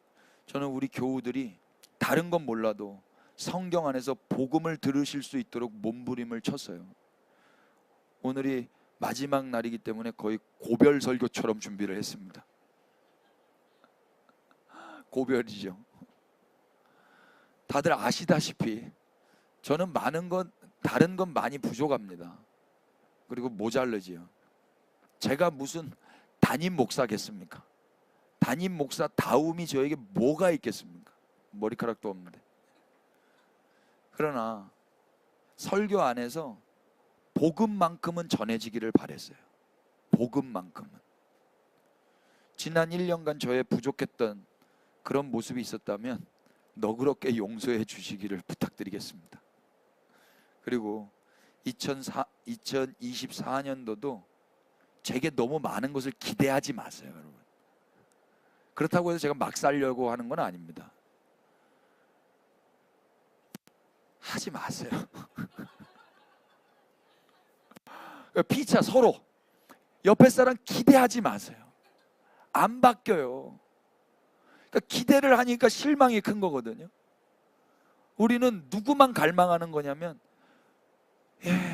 저는 우리 교우들이 다른 건 몰라도 성경 안에서 복음을 들으실 수 있도록 몸부림을 쳤어요. 오늘이 마지막 날이기 때문에 거의 고별 설교처럼 준비를 했습니다. 고별이죠. 다들 아시다시피 저는 다른 건 많이 부족합니다. 그리고 모자르지요. 제가 무슨 담임 목사겠습니까? 담임 목사 다움이 저에게 뭐가 있겠습니까? 머리카락도 없는데. 그러나 설교 안에서 복음만큼은 전해지기를 바랬어요. 복음만큼은. 지난 1년간 저의 부족했던 그런 모습이 있었다면 너그럽게 용서해 주시기를 부탁드리겠습니다. 그리고 2024년도도 제게 너무 많은 것을 기대하지 마세요, 여러분. 그렇다고 해서 제가 막 살려고 하는 건 아닙니다. 하지 마세요. 피차 서로 옆에 사람 기대하지 마세요. 안 바뀌어요. 그러니까 기대를 하니까 실망이 큰 거거든요. 우리는 누구만 갈망하는 거냐면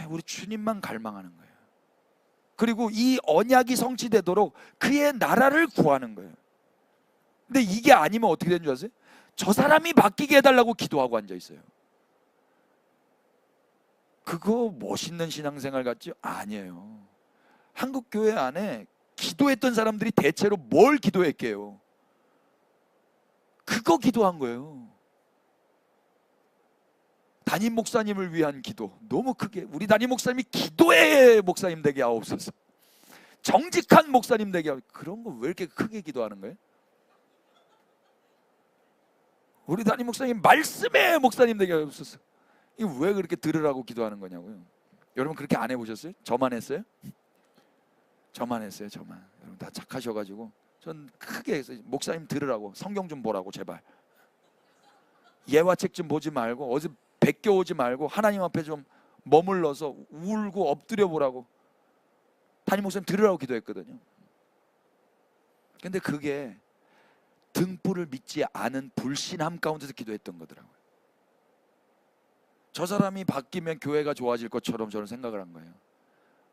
우리 주님만 갈망하는 거예요. 그리고 이 언약이 성취되도록 그의 나라를 구하는 거예요. 근데 이게 아니면 어떻게 되는 줄 아세요? 저 사람이 바뀌게 해달라고 기도하고 앉아 있어요. 그거 멋있는 신앙생활 같죠? 아니에요. 한국 교회 안에 기도했던 사람들이 대체로 뭘 기도했게요? 그거 기도한 거예요. 담임 목사님을 위한 기도. 너무 크게 우리 담임 목사님이 기도의 목사님 되게 하옵소서. 정직한 목사님 되게 하옵소서. 그런 거 왜 이렇게 크게 기도하는 거예요? 우리 담임 목사님 말씀의 목사님 되게 하옵소서. 이거 왜 그렇게 들으라고 기도하는 거냐고요. 여러분 그렇게 안 해보셨어요? 저만 했어요? 저만 했어요. 저만. 여러분 다 착하셔가지고 전 크게 했어요. 목사님 들으라고, 성경 좀 보라고 제발. 예화책 좀 보지 말고 어디 베껴오지 말고 하나님 앞에 좀 머물러서 울고 엎드려 보라고 담임 목사님 들으라고 기도했거든요. 근데 그게 등불을 믿지 않은 불신함 가운데서 기도했던 거더라고요. 저 사람이 바뀌면 교회가 좋아질 것처럼 저는 생각을 한 거예요.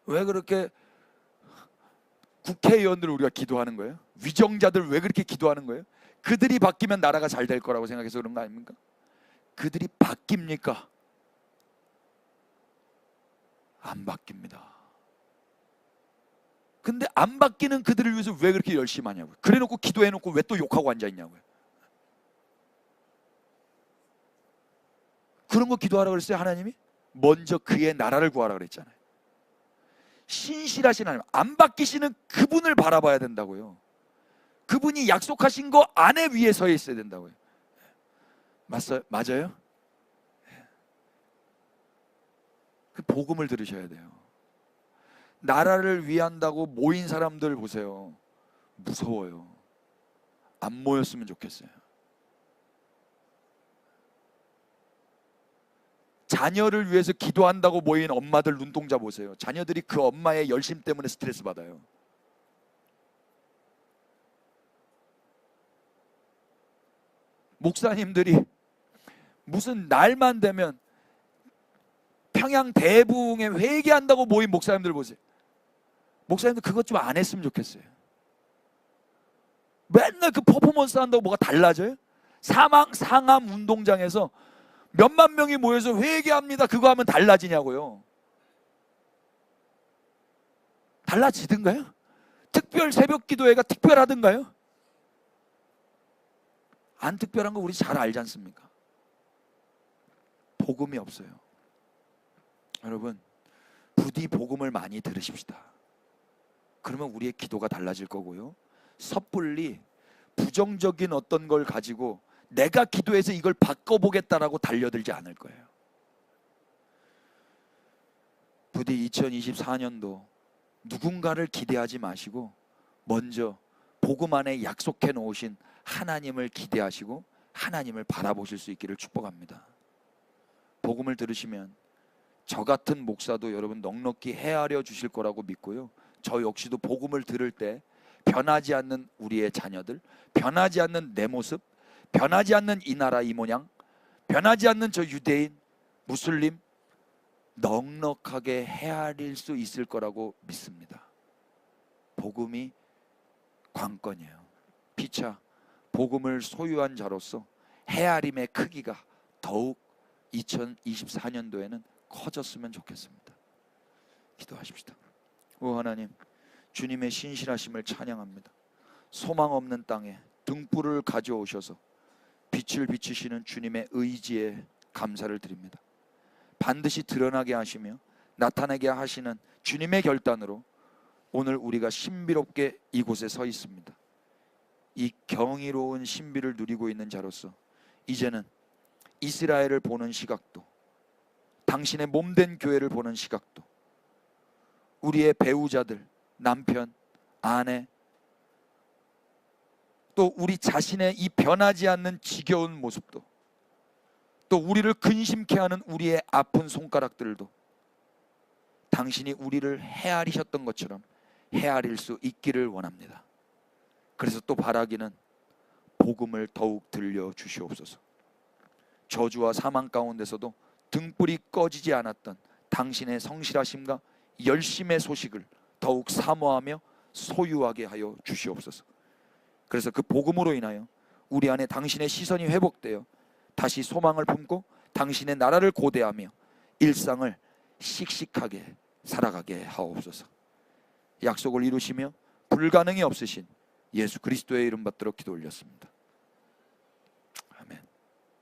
왜 그렇게 국회의원들 우리가 기도하는 거예요? 위정자들 왜 그렇게 기도하는 거예요? 그들이 바뀌면 나라가 잘 될 거라고 생각해서 그런 거 아닙니까? 그들이 바뀝니까? 안 바뀝니다. 근데 안 바뀌는 그들을 위해서 왜 그렇게 열심히 하냐고요. 그래놓고 기도해놓고 왜 또 욕하고 앉아있냐고요. 그런 거 기도하라고 그랬어요. 하나님이 먼저 그의 나라를 구하라 그랬잖아요. 신실하신 하나님, 안 바뀌시는 그분을 바라봐야 된다고요. 그분이 약속하신 거 안에 위에 서 있어야 된다고요. 맞아요? 그 복음을 들으셔야 돼요. 나라를 위한다고 모인 사람들 보세요. 무서워요. 안 모였으면 좋겠어요. 자녀를 위해서 기도한다고 모인 엄마들 눈동자 보세요. 자녀들이 그 엄마의 열심 때문에 스트레스 받아요. 목사님들이 무슨 날만 되면 평양 대부흥에 회개한다고 모인 목사님들 보세요. 목사님들 그것 좀 안 했으면 좋겠어요. 맨날 그 퍼포먼스 한다고 뭐가 달라져요? 상암 운동장에서 몇만 명이 모여서 회개합니다 그거 하면 달라지냐고요. 달라지든가요? 특별 새벽 기도회가 특별하든가요? 안 특별한 거 우리 잘 알지 않습니까? 복음이 없어요. 여러분 부디 복음을 많이 들으십시다. 그러면 우리의 기도가 달라질 거고요. 섣불리 부정적인 어떤 걸 가지고 내가 기도해서 이걸 바꿔보겠다라고 달려들지 않을 거예요. 부디 2024년도 누군가를 기대하지 마시고 먼저 복음 안에 약속해 놓으신 하나님을 기대하시고 하나님을 바라보실 수 있기를 축복합니다. 복음을 들으시면 저 같은 목사도 여러분 넉넉히 헤아려 주실 거라고 믿고요. 저 역시도 복음을 들을 때 변하지 않는 우리의 자녀들, 변하지 않는 내 모습, 변하지 않는 이 나라 이 모양, 변하지 않는 저 유대인, 무슬림 넉넉하게 헤아릴 수 있을 거라고 믿습니다. 복음이 관건이에요. 피차 복음을 소유한 자로서 헤아림의 크기가 더욱 2024년도에는 커졌으면 좋겠습니다. 기도하십시다. 오 하나님, 주님의 신실하심을 찬양합니다. 소망 없는 땅에 등불을 가져오셔서 빛을 비추시는 주님의 의지에 감사를 드립니다. 반드시 드러나게 하시며 나타나게 하시는 주님의 결단으로 오늘 우리가 신비롭게 이곳에 서 있습니다. 이 경이로운 신비를 누리고 있는 자로서 이제는 이스라엘을 보는 시각도, 당신의 몸된 교회를 보는 시각도, 우리의 배우자들, 남편, 아내, 또 우리 자신의 이 변하지 않는 지겨운 모습도, 또 우리를 근심케 하는 우리의 아픈 손가락들도 당신이 우리를 헤아리셨던 것처럼 헤아릴 수 있기를 원합니다. 그래서 또 바라기는 복음을 더욱 들려주시옵소서. 저주와 사망 가운데서도 등불이 꺼지지 않았던 당신의 성실하심과 열심의 소식을 더욱 사모하며 소유하게 하여 주시옵소서. 그래서 그 복음으로 인하여 우리 안에 당신의 시선이 회복되어 다시 소망을 품고 당신의 나라를 고대하며 일상을 씩씩하게 살아가게 하옵소서. 약속을 이루시며 불가능이 없으신 예수 그리스도의 이름 받들어 기도 올렸습니다.